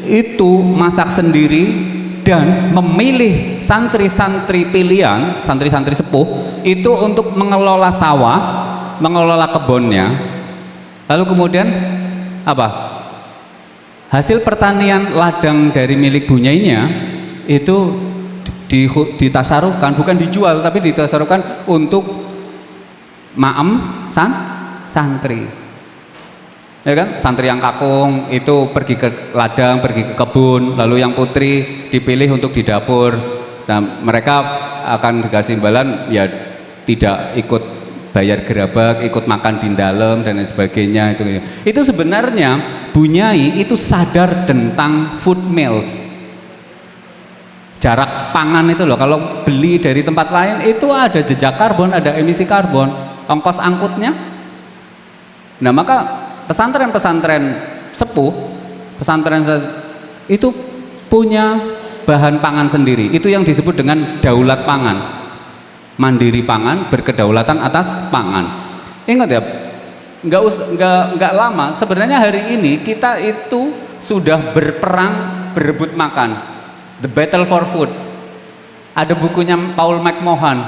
itu masak sendiri dan memilih santri-santri pilihan, santri-santri sepuh itu untuk mengelola sawah, mengelola kebunnya. Lalu kemudian apa? Hasil pertanian ladang dari milik Bunyainya itu ditasarufkan, bukan dijual tapi ditasarufkan untuk santri. Ya kan, santri yang kakung itu pergi ke ladang, pergi ke kebun, lalu yang putri dipilih untuk di dapur. Nah, mereka akan dikasih imbalan ya tidak ikut bayar gerabak, ikut makan di dalam dan lain sebagainya. Itu sebenarnya Bunyai itu sadar tentang food meals, jarak pangan itu loh. Kalau beli dari tempat lain itu ada jejak karbon, ada emisi karbon, ongkos angkutnya. Nah, maka pesantren-pesantren sepuh, itu punya bahan pangan sendiri. Itu yang disebut dengan daulat pangan, mandiri pangan, berkedaulatan atas pangan. Ingat ya, nggak lama. Sebenarnya hari ini kita itu sudah berperang berebut makan. The Battle for Food. Ada bukunya Paul McMahon,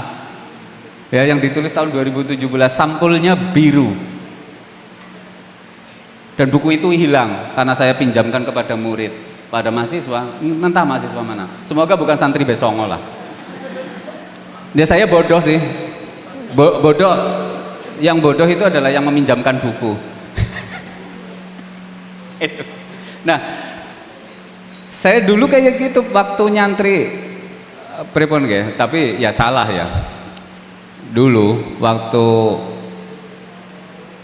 ya, yang ditulis tahun 2017. Sampulnya biru. Dan buku itu hilang karena saya pinjamkan kepada murid, pada mahasiswa, entah mahasiswa mana. Semoga bukan santri Besongo lah. Ya saya bodoh sih. Bodoh. Yang bodoh itu adalah yang meminjamkan buku. Nah, saya dulu kayak gitu waktu nyantri pripun nggih, tapi ya salah ya. Dulu waktu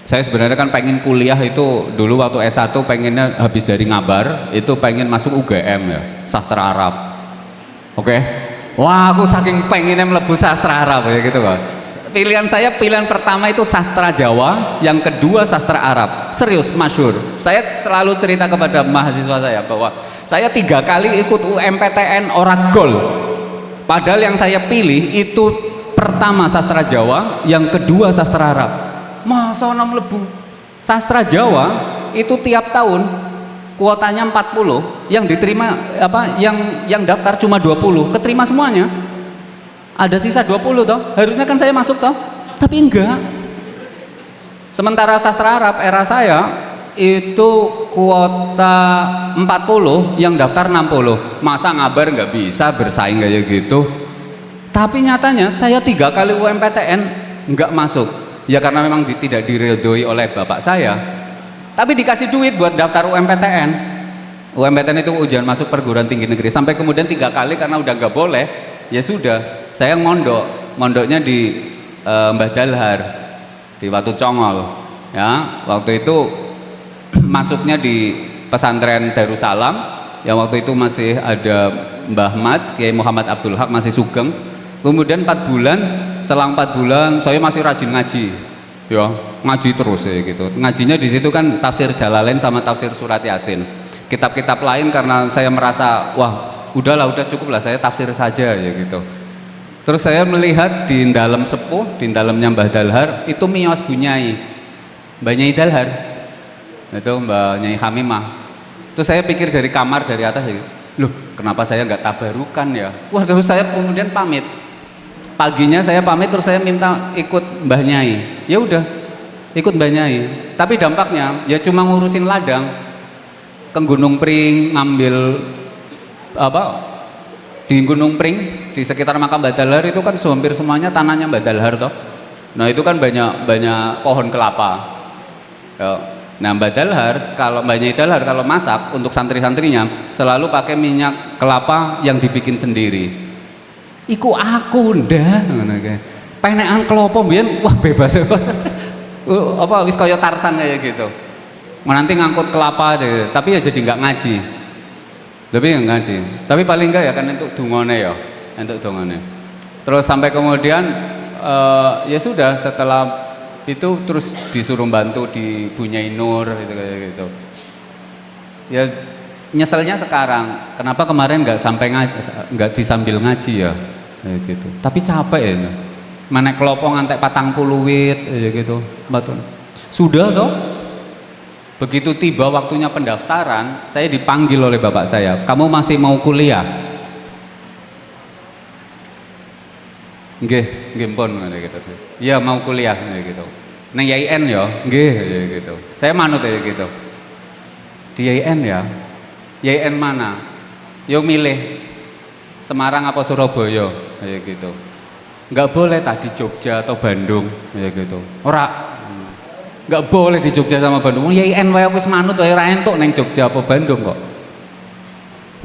saya sebenarnya kan pengen kuliah itu dulu waktu S1 pengennya habis dari Ngabar itu pengen masuk UGM ya, sastra Arab. Oke. Wah, aku saking pengennya mlebu sastra Arab ya gitu kok. Pilihan pertama itu sastra Jawa, yang kedua sastra Arab. Serius, masyhur. Saya selalu cerita kepada mahasiswa saya bahwa saya 3 kali ikut UMPTN ora gol. Padahal yang saya pilih itu pertama sastra Jawa, yang kedua sastra Arab. Masa ana mlebu sastra Jawa itu tiap tahun kuotanya 40, yang diterima yang daftar cuma 20, keterima semuanya. Ada sisa 20 toh, harusnya kan saya masuk toh, tapi enggak. Sementara sastra Arab era saya itu kuota 40, yang daftar 60. Masa Ngabar nggak bisa bersaing kayak gitu? Tapi nyatanya saya 3 kali UMPTN nggak masuk. Ya karena memang tidak diridhoi oleh bapak saya. Tapi dikasih duit buat daftar UMPTN. UMPTN itu ujian masuk perguruan tinggi negeri. Sampai kemudian 3 kali karena udah nggak boleh, ya sudah. Saya mondoknya di Mbah Dalhar di Watu Congol. Ya, waktu itu masuknya di pesantren Darussalam. Yang waktu itu masih ada Mbah Mat, Kiai Muhammad Abdul Haq masih sugeng. Kemudian 4 bulan, selang 4 bulan saya masih rajin ngaji, ya ngaji terus ya gitu. Ngajinya di situ kan tafsir Jalalain sama tafsir surat Yasin. Kitab-kitab lain karena saya merasa wah udah cukup lah saya tafsir saja ya gitu. Terus saya melihat di dalam sepuh, di dalamnya Mbah Dalhar itu miyos Bunyai, Mbah Nyai Dalhar, itu Mbah Nyai Hamimah. Terus saya pikir dari kamar dari atas, loh kenapa saya nggak tabarukan ya? Wah terus saya kemudian pamit. Paginya saya pamit terus saya minta ikut Mbah Nyai. Ya udah, ikut Mbah Nyai. Tapi dampaknya ya cuma ngurusin ladang, ke Gunung Pring ngambil di Gunung Pring di sekitar makam Mbah Dalhar itu kan hampir semuanya tanahnya Mbah Dalhar toh. Nah itu kan banyak pohon kelapa. Ya. Nah Mbah Nyai Dalhar kalau masak untuk santri-santrinya selalu pakai minyak kelapa yang dibikin sendiri. Iku aku ndah penekan klopo mbiyen wah bebas wis kaya Tarsan kayak gitu. Nanti ngangkut kelapa deh, tapi ya jadi nggak ngaji. Tapi paling enggak ya kan untuk dungone ya. entuk dongane. Terus sampai kemudian ya sudah, setelah itu terus disuruh bantu di Bunyai Nur gitu kayak gitu. Ya nyeselnya sekarang, kenapa kemarin nggak sampai nggak disambil ngaji ya, kayak gitu. Tapi capek ya, mana kelopong antek 40 wit, kayak gitu. Betul. Sudah toh, begitu tiba waktunya pendaftaran, saya dipanggil oleh bapak saya, kamu masih mau kuliah? Nggih, nggih pun gitu. Iya mau kuliah gitu. Nang YIN ya, nggih gitu. Saya manut ya gitu. Di YIN ya. YIN mana? Yo milih Semarang apa Surabaya kayak gitu. Enggak boleh tadi Jogja atau Bandung kayak gitu. Ora. Enggak boleh di Jogja sama Bandung. YIN wae wis manut wae ora entuk nang Jogja apa Bandung kok.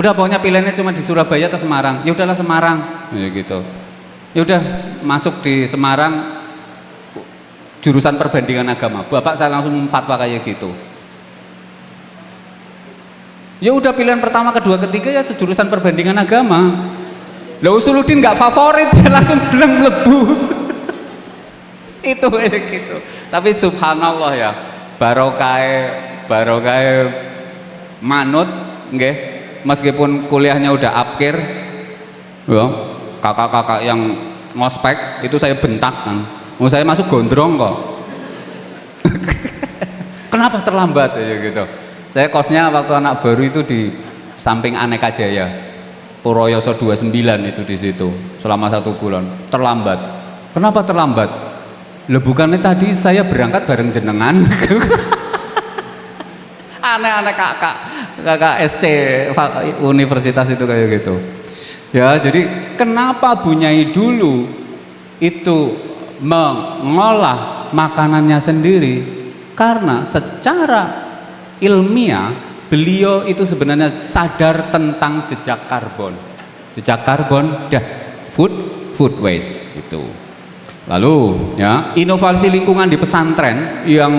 Udah pokoknya pilihannya cuma di Surabaya atau Semarang. Ya udahlah Semarang kayak gitu. Ya udah masuk di Semarang jurusan perbandingan agama. Bapak saya langsung fatwa kayak gitu. Ya udah pilihan pertama, kedua, ketiga ya jurusan perbandingan agama. Lah Usuluddin nggak favorit, langsung bleng mlebu. Itu kayak gitu. Tapi subhanallah ya, barokah manut nggih, meskipun kuliahnya udah akhir ya. Kakak-kakak yang ngospek itu saya bentak kan. Mau saya masuk gondrong kok. Kenapa terlambat ya gitu. Saya kosnya waktu anak baru itu di samping Aneka Jaya. Purwoyoso 29 itu di situ selama 1 bulan. Terlambat. Kenapa terlambat? Lah bukannya tadi saya berangkat bareng jenengan. Aneh-aneh kakak SC universitas itu kayak gitu. Ya, jadi kenapa Bunyai dulu itu mengolah makanannya sendiri? Karena secara ilmiah beliau itu sebenarnya sadar tentang jejak karbon. Jejak karbon dah food waste itu. Lalu ya, inovasi lingkungan di pesantren yang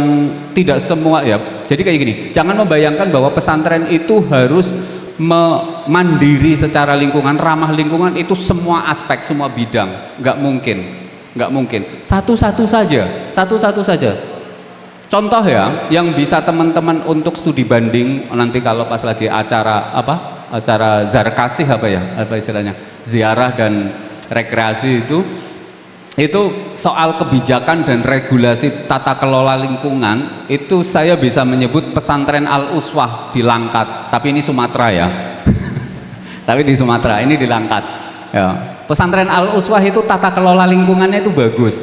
tidak semua ya. Jadi kayak gini, jangan membayangkan bahwa pesantren itu harus mandiri secara lingkungan, ramah lingkungan, itu semua aspek, semua bidang. Nggak mungkin. Satu-satu saja. Contoh ya, yang bisa teman-teman untuk studi banding nanti kalau pas lagi acara zarkasih apa istilahnya, ziarah dan rekreasi itu soal kebijakan dan regulasi tata kelola lingkungan, itu saya bisa menyebut pesantren Al-Uswah di Langkat, tapi ini Sumatera ya. Tapi di Sumatera, ini di Langkat ya. Pesantren Al-Uswah itu tata kelola lingkungannya itu bagus,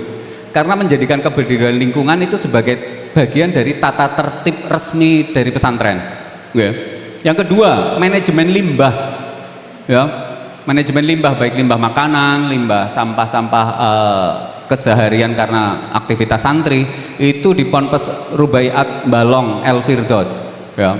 karena menjadikan kebersihan lingkungan itu sebagai bagian dari tata tertib resmi dari pesantren ya. Yang kedua, manajemen limbah ya. Manajemen limbah, baik limbah makanan, limbah sampah-sampah keseharian karena aktivitas santri, itu di Ponpes Rubaiat Balong El Firdos ya.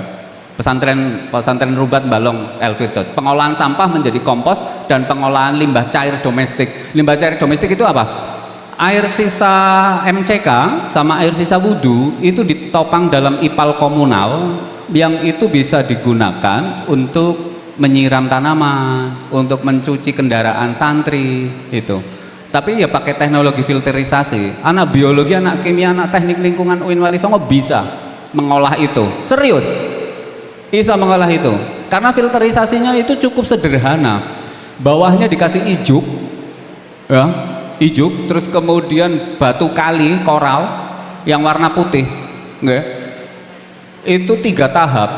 Pesantren Rubat Balong El Firdos. Pengolahan sampah menjadi kompos dan pengolahan limbah cair domestik. Limbah cair domestik itu apa? Air sisa MCK sama air sisa wudhu itu ditopang dalam ipal komunal yang itu bisa digunakan untuk menyiram tanaman, untuk mencuci kendaraan santri itu. Tapi ya pakai teknologi filterisasi. Anak biologi, anak kimia, anak teknik lingkungan UIN Wali Songo bisa mengolah itu. Serius, bisa mengolah itu. Karena filterisasinya itu cukup sederhana. Bawahnya dikasih ijuk, ya, ijuk, terus kemudian batu kali koral yang warna putih, nggak? Itu 3 tahap.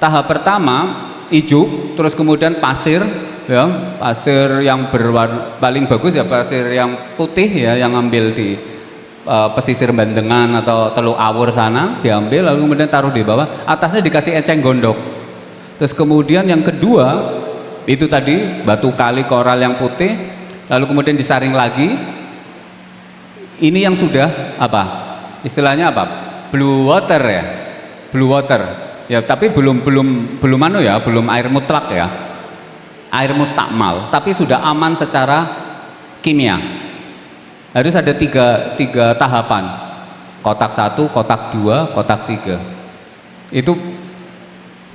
Tahap pertama ijuk, terus kemudian pasir ya, pasir yang berwarna paling bagus ya pasir yang putih ya, yang ambil di pesisir Bandengan atau Teluk Awur sana diambil, lalu kemudian taruh di bawah, atasnya dikasih eceng gondok. Terus kemudian yang kedua itu tadi batu kali koral yang putih, lalu kemudian disaring lagi. Ini yang sudah apa istilahnya, apa, blue water ya, blue water ya, tapi belum anu ya, belum air mutlak ya, air mustakmal, tapi sudah aman secara kimia. Harus ada tiga tahapan, kotak 1, kotak 2, kotak 3. Itu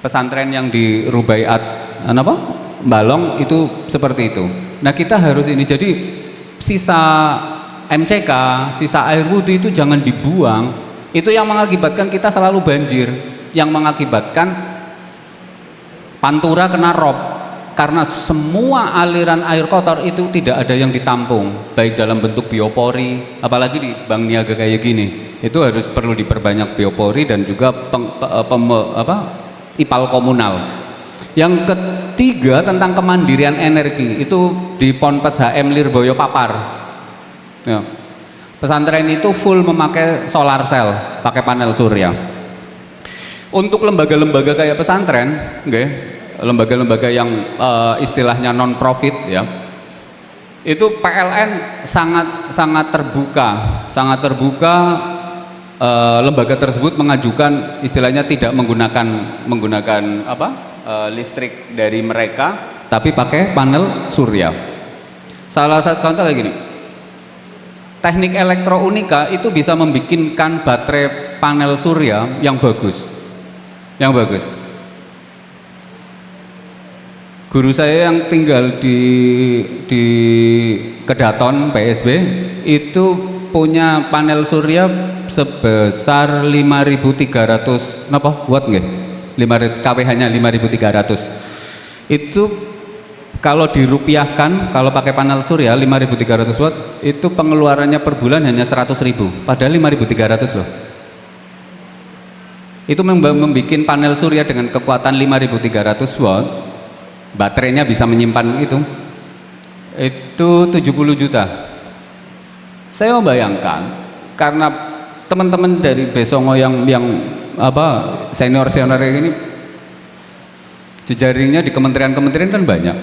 pesantren yang di Rubaiat apa Balong itu seperti itu. Nah kita harus ini, jadi sisa MCK, sisa air wudhu itu jangan dibuang. Itu yang mengakibatkan kita selalu banjir, yang mengakibatkan pantura kena rob, karena semua aliran air kotor itu tidak ada yang ditampung, baik dalam bentuk biopori, apalagi di bank niaga kayak gini, itu harus perlu diperbanyak biopori dan juga ipal komunal. Yang ketiga tentang kemandirian energi, itu di Ponpes HM Lirboyo Papar. Ya. Pesantren itu full memakai solar cell, pakai panel surya. Untuk lembaga-lembaga kayak pesantren, okay, lembaga-lembaga yang istilahnya non profit ya, itu PLN sangat terbuka, lembaga tersebut mengajukan istilahnya tidak menggunakan listrik dari mereka, tapi pakai panel surya. Salah satu contoh kayak gini, teknik elektrounika itu bisa membikinkan baterai panel surya yang bagus. Guru saya yang tinggal di Kedaton PSB itu punya panel surya sebesar 5.300 watt nggih? 5 kWh-nya 5.300. Itu kalau dirupiahkan, kalau pakai panel surya 5.300 watt, itu pengeluarannya per bulan hanya 100.000, padahal 5.300 loh. Itu membuat panel surya dengan kekuatan 5.300 watt, baterainya bisa menyimpan itu 70 juta. Saya membayangkan, karena teman-teman dari Besongo yang senior ini, jejaringnya di kementerian-kementerian kan banyak.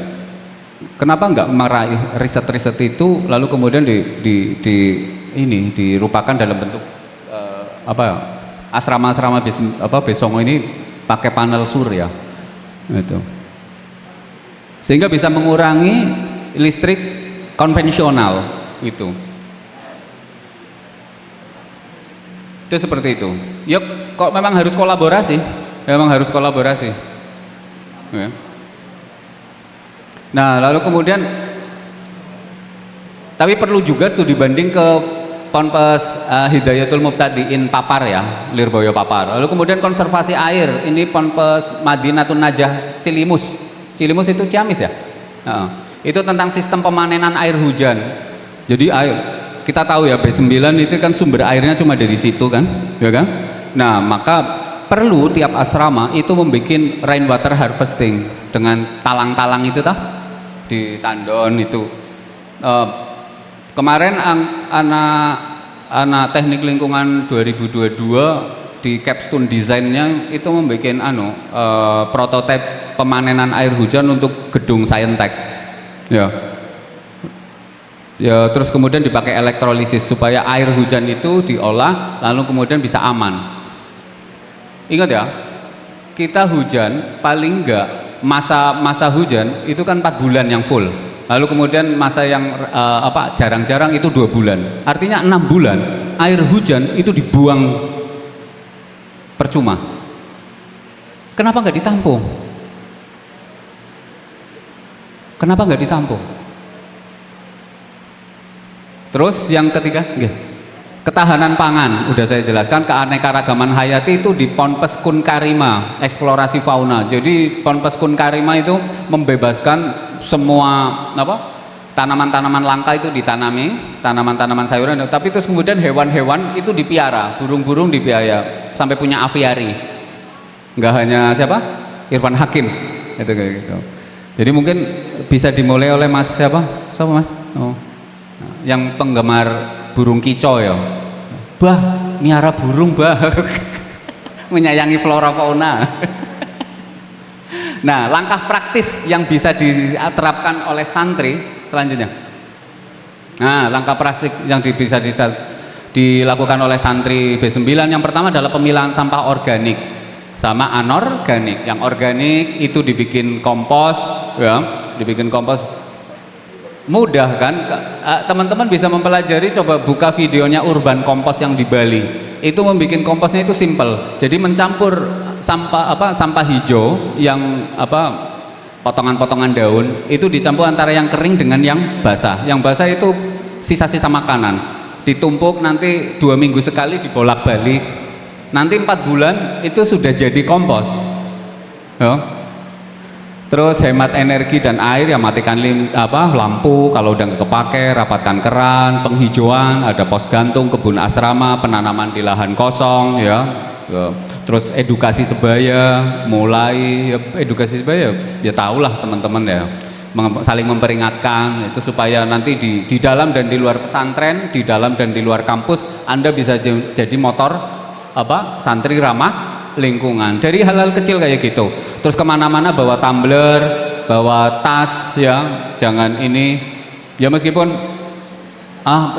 Kenapa nggak meraih riset-riset itu lalu kemudian dirupakan dalam bentuk asrama-asrama Besongo ini pakai panel surya gitu. Sehingga bisa mengurangi listrik konvensional itu. Itu seperti itu. Ya kok memang harus kolaborasi, ya. Nah lalu kemudian, tapi perlu juga studi banding ke Ponpes Hidayatul Mubtadiin Papar ya, Lirboyo Papar. Lalu kemudian konservasi air, ini Ponpes Madinatun Najah Cilimus itu Ciamis ya. Itu tentang sistem pemanenan air hujan. Jadi kita tahu ya, B9 itu kan sumber airnya cuma dari situ kan, ya kan? Nah, maka perlu tiap asrama itu membuat rainwater harvesting dengan talang-talang itu di tandon itu. Kemarin anak teknik lingkungan 2022 di capstone desainnya itu membuat prototipe pemanenan air hujan untuk gedung Saintek. Ya, terus kemudian dipakai elektrolisis supaya air hujan itu diolah lalu kemudian bisa aman. Ingat ya, kita hujan paling enggak masa hujan itu kan 4 bulan yang full. Lalu kemudian masa yang jarang-jarang itu 2 bulan. Artinya 6 bulan air hujan itu dibuang percuma. Kenapa nggak ditampung? Terus yang ketiga, ketahanan pangan, udah saya jelaskan. Keanekaragaman hayati itu di Ponpes Kun Karima, eksplorasi fauna. Jadi Ponpes Kun Karima itu membebaskan semua tanaman-tanaman langka itu ditanami, tanaman-tanaman sayuran. Tapi terus kemudian hewan-hewan itu dipiara, burung-burung dipiara, sampai punya aviari. Nggak hanya siapa? Irfan Hakim, itu kayak gitu. Jadi mungkin bisa dimulai oleh Mas siapa? Siapa Mas? Yang penggemar burung kicau ya, bah miara burung bah menyayangi flora fauna. Nah, langkah praktis yang bisa diterapkan oleh santri selanjutnya. Nah, langkah praktis yang bisa dilakukan oleh santri B9 yang pertama adalah pemilahan sampah organik sama anorganik. Yang organik itu dibikin kompos ya, mudah kan, teman-teman bisa mempelajari, coba buka videonya Urban Kompos yang di Bali. Itu membuat komposnya itu simple. Jadi mencampur sampah hijau yang potongan-potongan daun itu dicampur antara yang kering dengan yang basah. Yang basah itu sisa-sisa makanan, ditumpuk nanti 2 minggu sekali dibolak-balik, nanti 4 bulan itu sudah jadi kompos ya. Terus hemat energi dan air, ya matikan lampu kalau udah nggak kepake, rapatkan keran, penghijauan, ada pos gantung, kebun asrama, penanaman di lahan kosong ya. Terus edukasi sebaya, mulai ya, edukasi sebaya ya tahulah teman-teman ya, saling memperingatkan itu supaya nanti di dalam dan di luar pesantren, di dalam dan di luar kampus Anda bisa jadi motor santri ramah lingkungan. Dari hal-hal kecil kayak gitu, terus kemana-mana bawa tumbler, bawa tas ya, jangan ini ya meskipun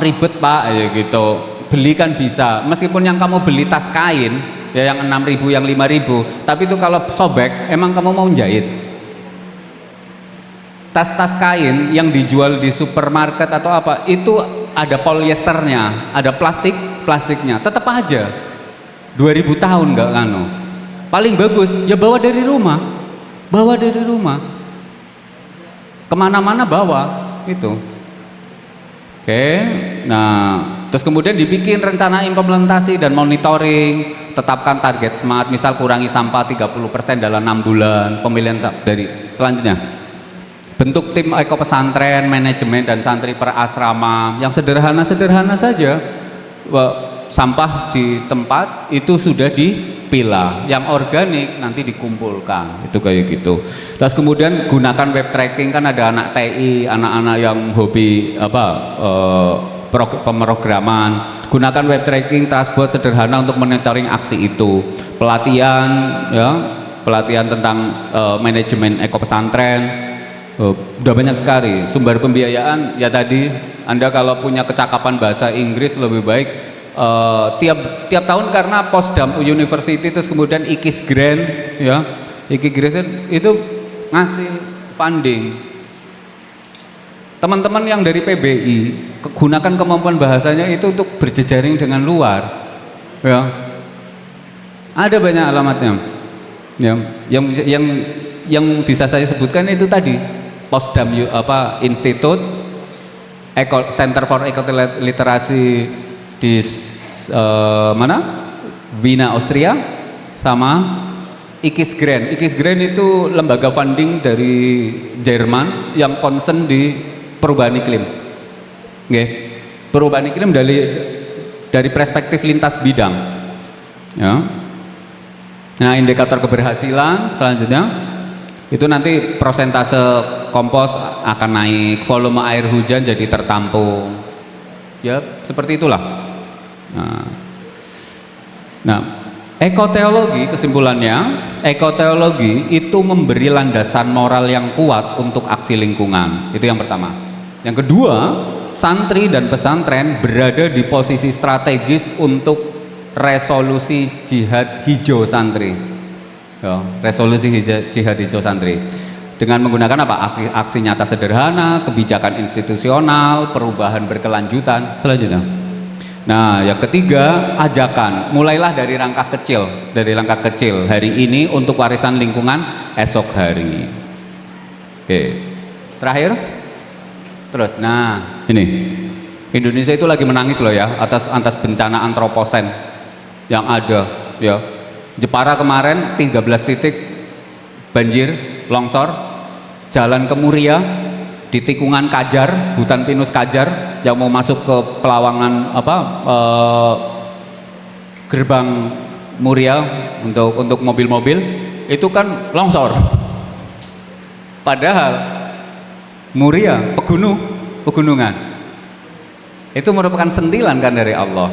ribet pak ya gitu, beli kan bisa, meskipun yang kamu beli tas kain ya yang 6.000 yang 5.000, tapi itu kalau sobek emang kamu mau jahit. Tas-tas kain yang dijual di supermarket atau apa itu ada polyesternya, ada plastiknya, tetap aja 2000 tahun nggak kano. Paling bagus ya bawa dari rumah, kemana-mana bawa itu. Oke, nah terus kemudian dibikin rencana implementasi dan monitoring, tetapkan target SMART, misal kurangi sampah 30% dalam 6 bulan, pemilihan dari selanjutnya. Bentuk tim eko pesantren, manajemen dan santri per asrama yang sederhana saja. Sampah di tempat itu sudah dipilah, yang organik nanti dikumpulkan, itu kayak gitu. Terus kemudian gunakan web tracking, kan ada anak TI, anak-anak yang hobi pemrograman, gunakan web tracking dashboard sederhana untuk monitoring aksi itu. Pelatihan tentang manajemen eko pesantren, udah banyak sekali. Sumber pembiayaan ya tadi, Anda kalau punya kecakapan bahasa Inggris lebih baik tiap tahun, karena Potsdam University terus kemudian IKIS Grant ya, IKIS Grant itu ngasih funding. Teman-teman yang dari PBI gunakan kemampuan bahasanya itu untuk berjejaring dengan luar ya. Ada banyak alamatnya ya, yang bisa saya sebutkan itu tadi Potsdam Institute, Center for Eco Literasi di Wiener Austria, sama IKIS Grant. IKIS Grant itu lembaga funding dari Jerman yang concern di perubahan iklim. Perubahan iklim dari perspektif lintas bidang. Ya. Nah, indikator keberhasilan selanjutnya itu nanti persentase kompos akan naik, volume air hujan jadi tertampung. Ya, seperti itulah. Nah, ekoteologi, kesimpulannya, ekoteologi itu memberi landasan moral yang kuat untuk aksi lingkungan. Itu yang pertama. Yang kedua, santri dan pesantren berada di posisi strategis untuk resolusi jihad hijau santri. Resolusi jihad hijau santri. Dengan menggunakan apa? Aksi nyata sederhana, kebijakan institusional, perubahan berkelanjutan. Selanjutnya. Nah, yang ketiga, ajakan. Mulailah dari langkah kecil hari ini untuk warisan lingkungan esok hari. Oke. Terakhir. Terus, nah, ini. Indonesia itu lagi menangis loh ya atas bencana antroposen yang ada ya. Jepara kemarin 13 titik banjir, longsor, jalan ke Muria, di tikungan Kajar, hutan pinus Kajar yang mau masuk ke Pelawangan gerbang Muria untuk mobil-mobil itu kan longsor. Padahal Muria pegunungan itu merupakan sentilan kan dari Allah.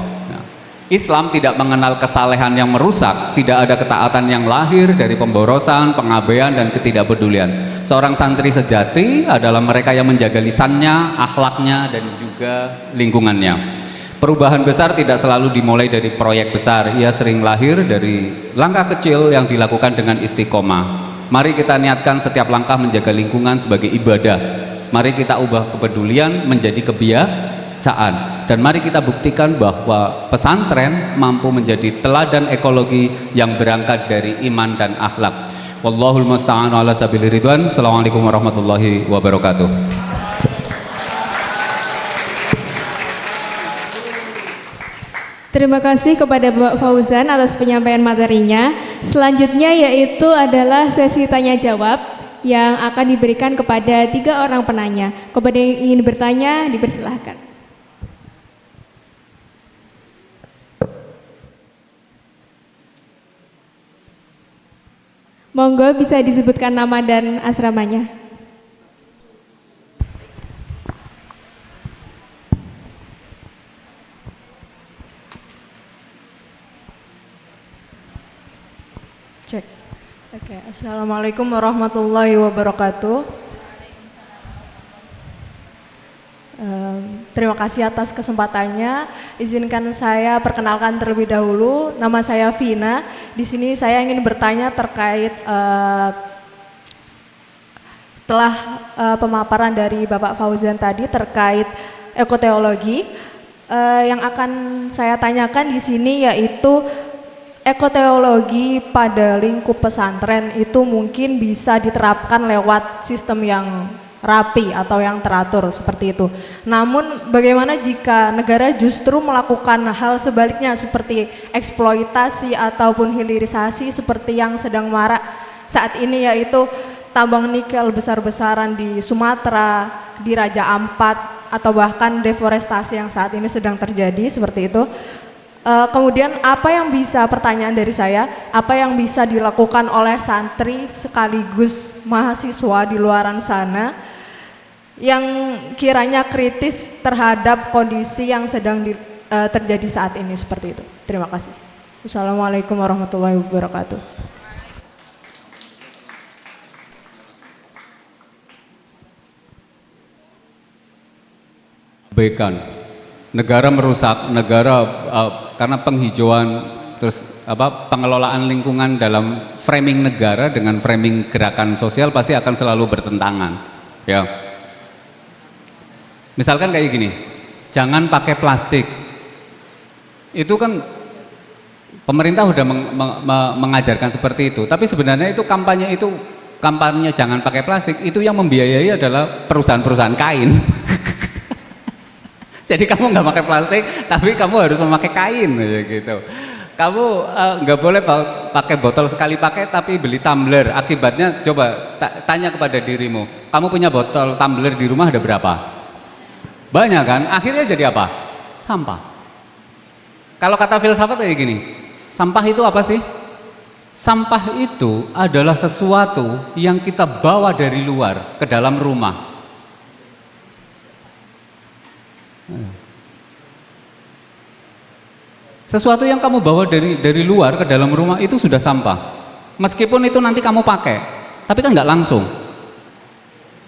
Islam tidak mengenal kesalehan yang merusak, tidak ada ketaatan yang lahir dari pemborosan, pengabaian dan ketidakpedulian. Seorang santri sejati adalah mereka yang menjaga lisannya, akhlaknya dan juga lingkungannya. Perubahan besar tidak selalu dimulai dari proyek besar, ia sering lahir dari langkah kecil yang dilakukan dengan istiqomah. Mari kita niatkan setiap langkah menjaga lingkungan sebagai ibadah. Mari kita ubah kepedulian menjadi kebiasaan. Dan mari kita buktikan bahwa pesantren mampu menjadi teladan ekologi yang berangkat dari iman dan akhlak. Wallahul musta'anu ala sabili ridwan. Assalamualaikum warahmatullahi wabarakatuh. Terima kasih kepada Bapak Fauzan atas penyampaian materinya. Selanjutnya yaitu adalah sesi tanya jawab yang akan diberikan kepada 3 orang penanya. Kepada yang ingin bertanya, dipersilahkan. Monggo bisa disebutkan nama dan asramanya. Cek. Oke, Assalamualaikum warahmatullahi wabarakatuh. Terima kasih atas kesempatannya. Izinkan saya perkenalkan terlebih dahulu. Nama saya Vina. Di sini saya ingin bertanya terkait setelah pemaparan dari Bapak Fauzan tadi terkait ekoteologi. Yang akan saya tanyakan di sini yaitu ekoteologi pada lingkup pesantren itu mungkin bisa diterapkan lewat sistem yang rapi atau yang teratur seperti itu. Namun bagaimana jika negara justru melakukan hal sebaliknya seperti eksploitasi ataupun hilirisasi seperti yang sedang marak saat ini, yaitu tambang nikel besar-besaran di Sumatera, di Raja Ampat, atau bahkan deforestasi yang saat ini sedang terjadi seperti itu. Kemudian pertanyaan dari saya, apa yang bisa dilakukan oleh santri sekaligus mahasiswa di luaran sana yang kiranya kritis terhadap kondisi yang sedang terjadi saat ini seperti itu. Terima kasih. Wassalamualaikum warahmatullahi wabarakatuh. Bekan. Negara merusak, karena penghijauan, terus pengelolaan lingkungan dalam framing negara dengan framing gerakan sosial pasti akan selalu bertentangan. Ya. Misalkan kayak gini, jangan pakai plastik. Itu kan pemerintah udah mengajarkan seperti itu, tapi sebenarnya itu kampanye jangan pakai plastik itu yang membiayai adalah perusahaan-perusahaan kain. Jadi kamu nggak pakai plastik, tapi kamu harus memakai kain gitu. Kamu nggak boleh pakai botol sekali pakai, tapi beli tumbler. Akibatnya coba tanya kepada dirimu, kamu punya botol tumbler di rumah ada berapa? Banyak kan? Akhirnya jadi apa? Sampah. Kalau kata filsafat kayak gini, sampah itu apa sih? Sampah itu adalah sesuatu yang kita bawa dari luar ke dalam rumah. Sesuatu yang kamu bawa dari luar ke dalam rumah itu sudah sampah. Meskipun itu nanti kamu pakai, tapi kan nggak langsung.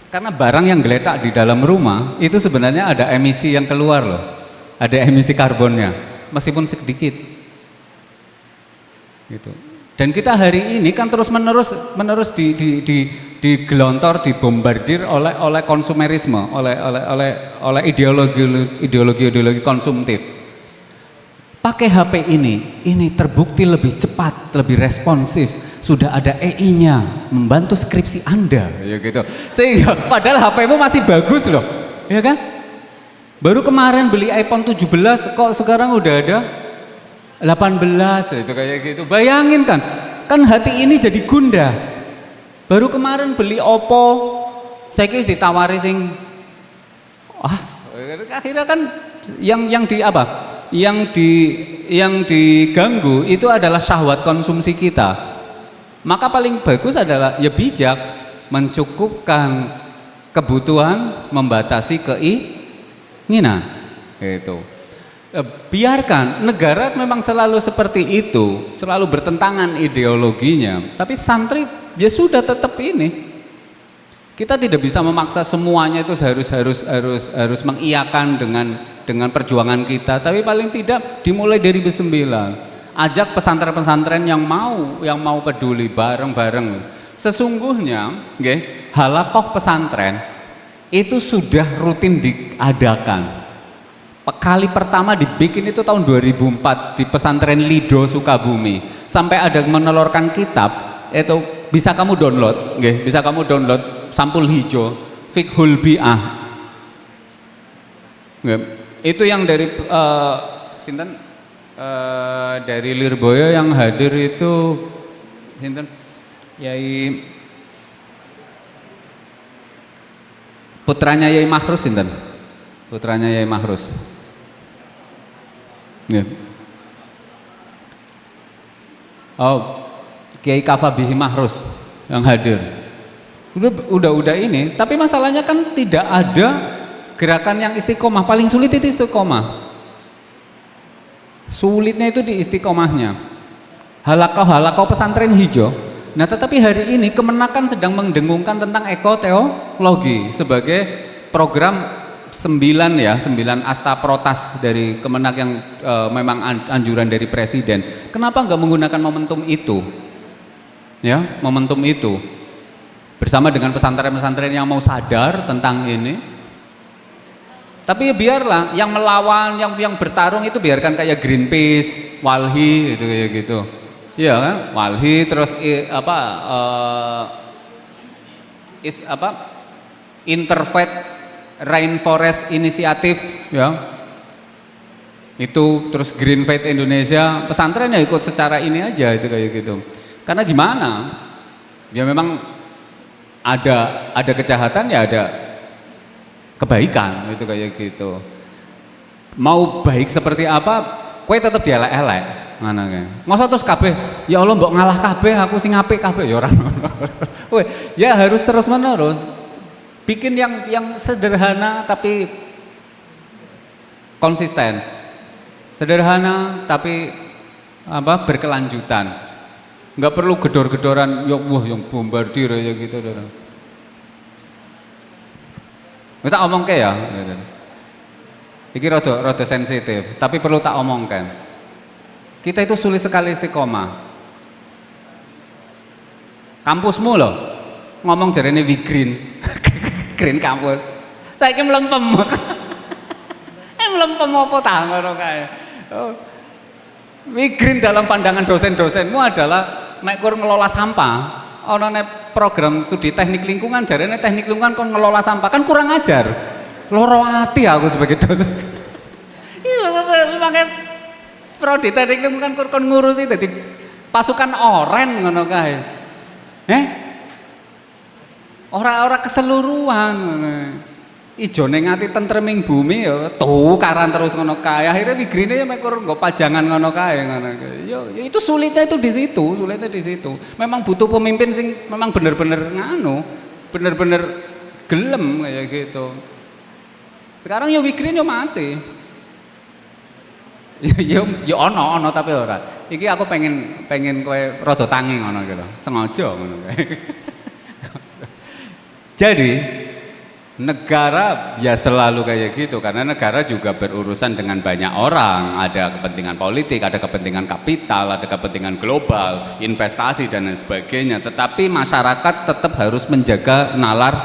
Karena barang yang geletak di dalam rumah itu sebenarnya ada emisi yang keluar loh. Ada emisi karbonnya, meskipun sedikit. Gitu. Dan kita hari ini kan terus menerus digelontor, dibombardir oleh konsumerisme, oleh ideologi konsumtif. Pakai HP ini terbukti lebih cepat, lebih responsif. Sudah ada EI-nya membantu skripsi Anda, ya gitu. Sehingga padahal HP-mu masih bagus loh, ya kan? Baru kemarin beli iPhone 17, kok sekarang udah ada 18, itu kayak gitu. Bayangin kan hati ini jadi gundah. Baru kemarin beli Oppo, saya kira ditawari sing, akhirnya kan yang diganggu itu adalah syahwat konsumsi kita. Maka paling bagus adalah ya bijak, mencukupkan kebutuhan, membatasi keinginan. Gitu. Biarkan negara memang selalu seperti itu, selalu bertentangan ideologinya. Tapi santri ya sudah tetap ini. Kita tidak bisa memaksa semuanya itu harus mengiyakan dengan perjuangan kita. Tapi paling tidak dimulai dari B9. Ajak pesantren-pesantren yang mau peduli bareng-bareng. Sesungguhnya, halakoh pesantren itu sudah rutin diadakan. Kali pertama dibikin itu tahun 2004 di pesantren Lido Sukabumi. Sampai ada menelurkan kitab, itu bisa kamu download, nggih, bisa kamu download sampul hijau Fiqhul Bi'ah. Nggih. Itu yang dari sinten dari Lirboyo yang hadir itu sinten Yai putranya Yai Mahrus sinten? Putranya Yai Mahrus. Nggih. Oh, Kiai Kafabihi Mahrus yang hadir. Udah ini, tapi masalahnya kan tidak ada gerakan yang istiqomah. Paling sulit itu istiqomah. Sulitnya itu di istiqomahnya. Halaqah pesantren hijau. Nah, tetapi hari ini Kemenakan sedang mendengungkan tentang ekoteologi sebagai program 9 asta protas dari Kemenak yang memang anjuran dari presiden. Kenapa nggak menggunakan momentum itu? Ya, momentum itu bersama dengan pesantren-pesantren yang mau sadar tentang ini. Tapi ya biarlah yang melawan, yang bertarung itu biarkan kayak Greenpeace, Walhi gitu kayak gitu. Iya kan? Walhi terus Interfaith Rainforest Initiative ya. Itu terus Greenfaith Indonesia, pesantren ya ikut secara ini aja itu kayak gitu. Karena gimana? Ya memang ada kejahatan ya ada kebaikan itu kayak gitu. Mau baik seperti apa, kowe tetep dielek-elek. Ngono kae. Masa terus kabeh, ya Allah mbok ngalah kabeh, aku sing apik kabeh ya ora. Ya harus terus-menerus bikin yang sederhana tapi konsisten. Sederhana tapi berkelanjutan. Enggak perlu gedor-gedoran yang bombardir ya gitu. Kita omongke ya. Iki rada sensitif, tapi perlu tak omongkan. Kita itu sulit sekali istiqomah. Kampusmu loh, ngomong jarene wi green. Green kampus. Saiki mlempem. Mlempem apa ta ngono kae. Wi green dalam pandangan dosen-dosenmu adalah nek kur ngelola sampah. Ono nek program studi teknik lingkungan jarene teknik lingkungan kon ngelola sampah kan kurang ajar. Loro ati aku sebagai dosen. Iya makanya prodi teknik lingkungan kon ngurusi dadi pasukan oren ngono kae. Ora keseluruhan ngono. Ijone ngati tentreming bumi ya tukaran terus ngono kae. Akhirnya migrine ya mek nggo pajangan ngono kae ngono. Ya itu sulitnya itu di situ. Memang butuh pemimpin sing memang bener-bener bener-bener gelem kayak gitu. Sekarang ya migrine ya mati. Ya ono tapi ora. Iki aku pengen kowe rada tangi ngono gitu. Sengaja ngono kae. Jadi negara ya selalu kayak gitu karena negara juga berurusan dengan banyak orang, ada kepentingan politik, ada kepentingan kapital, ada kepentingan global, investasi dan lain sebagainya. Tetapi masyarakat tetap harus menjaga nalar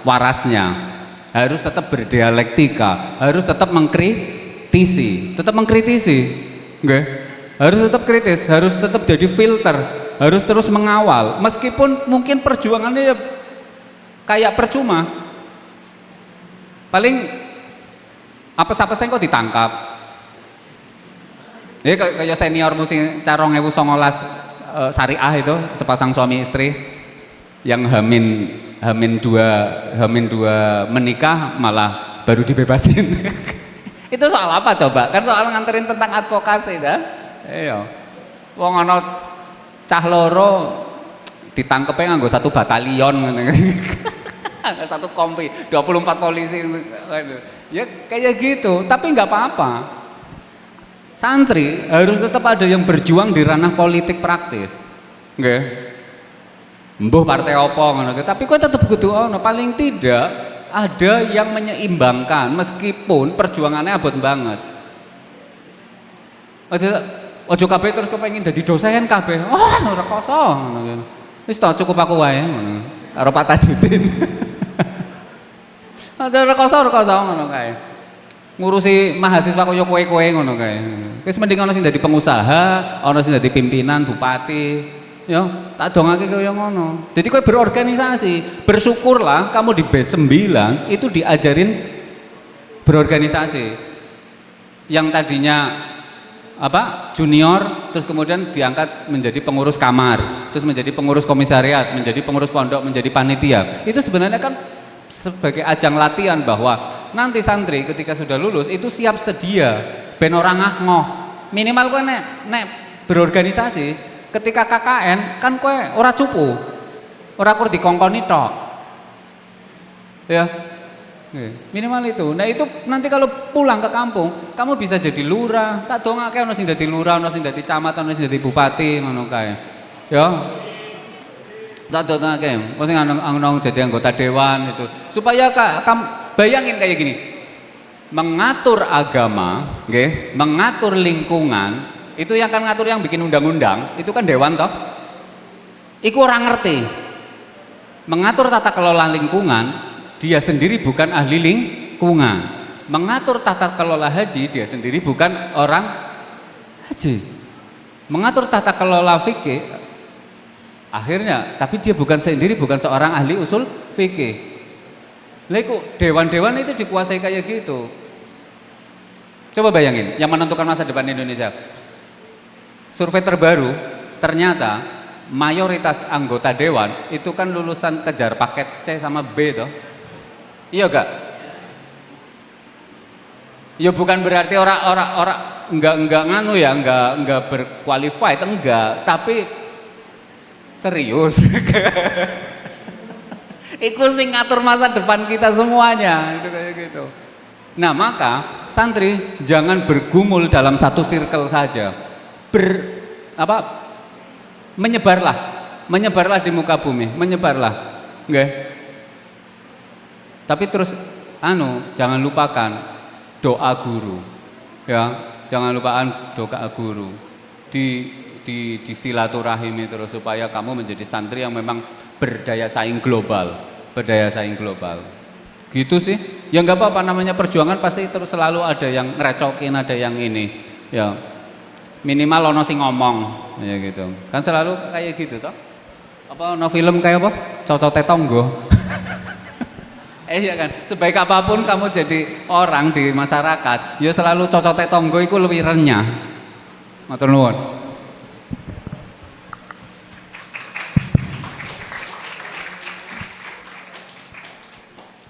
warasnya, harus tetap berdialektika, harus tetap mengkritisi, okay? Harus tetap kritis, harus tetap jadi filter, harus terus mengawal. Meskipun mungkin perjuangannya ya kayak percuma. Paling apes-apesnya kok ditangkap. Ya kayak seniormu sing cara 2019 syariah itu sepasang suami istri yang hamin dua menikah malah baru dibebasin. Itu soal apa coba? Kan soal nganterin tentang advokasi dah. Iya. Wong ana cah loro ditangkepe nganggo 1 batalion ngene. Satu kompi, 24 polisi. Ya kayak gitu, tapi nggak apa-apa. Santri harus tetap ada yang berjuang di ranah politik praktis. Nggih. Mbuh partai apa ngono, tapi kok tetap kudu ono, paling tidak ada yang menyeimbangkan meskipun perjuangannya abot banget. Ojo kabeh terus kepengin dadi dosen kabeh. Ora kosong ngono. Wis ta cukup aku wae ngono. Karo Pak Tajudin. Ora kosong ngono kae. Ngurusi mahasiswa koyo kowe ngono kae. Wis mending ana sing dadi pengusaha, ana sing dadi pimpinan, bupati. Ya, tak dongake kaya ngono. Jadi kowe berorganisasi, bersyukurlah kamu di B9 itu diajarin berorganisasi. Yang tadinya apa? Junior, terus kemudian diangkat menjadi pengurus kamar, terus menjadi pengurus komisariat, menjadi pengurus pondok, menjadi panitia. Itu sebenarnya kan sebagai ajang latihan bahwa nanti santri ketika sudah lulus itu siap sedia ben ora ngah-ngoh. Minimal kowe nek berorganisasi ketika KKN kan kowe ora cupu, ora kur dikongkoni tok, ya minimal itu. Nah itu nanti kalau pulang ke kampung kamu bisa jadi lurah, tak dongake ono sing dadi lurah, ono sing dadi camat, ono sing dadi bupati, ngono kae, ya tak dongake, ono sing ono jadi anggota dewan itu, supaya kamu bayangin kayak gini, mengatur agama, nggih, mengatur lingkungan. Itu yang kan ngatur, yang bikin undang-undang itu kan dewan toh. Iku orang ngerti mengatur tata kelola lingkungan, dia sendiri bukan ahli lingkungan. Mengatur tata kelola haji, dia sendiri bukan orang haji. Mengatur tata kelola fikih akhirnya, tapi dia bukan sendiri, bukan seorang ahli usul fikih. Lah iku dewan-dewan itu dikuasai kayak gitu. Coba bayangin yang menentukan masa depan Indonesia. Survei terbaru ternyata mayoritas anggota dewan itu kan lulusan kejar paket C sama B toh. Iya gak? Ya bukan berarti orang enggak nganu ya, enggak berqualified, enggak, tapi serius. Iku sing ngatur masa depan kita semuanya, itu kayak gitu. Nah, maka santri jangan bergumul dalam satu circle saja. Menyebarlah di muka bumi, menyebarlah, nggih. Tapi terus jangan lupakan doa guru, ya, jangan lupakan doa guru di silaturahimi terus supaya kamu menjadi santri yang memang berdaya saing global, gitu sih. Ya nggak apa-apa, namanya perjuangan pasti terus selalu ada yang ngerecokin, ada yang ini, ya. Minimal ono sing ngomong ya gitu kan, selalu kayak gitu toh. Apa no film kayak apa cocote tonggo. Iya kan, sebaik apapun kamu jadi orang di masyarakat ya selalu cocote tonggo itu lebih renyah. Matur nuwun.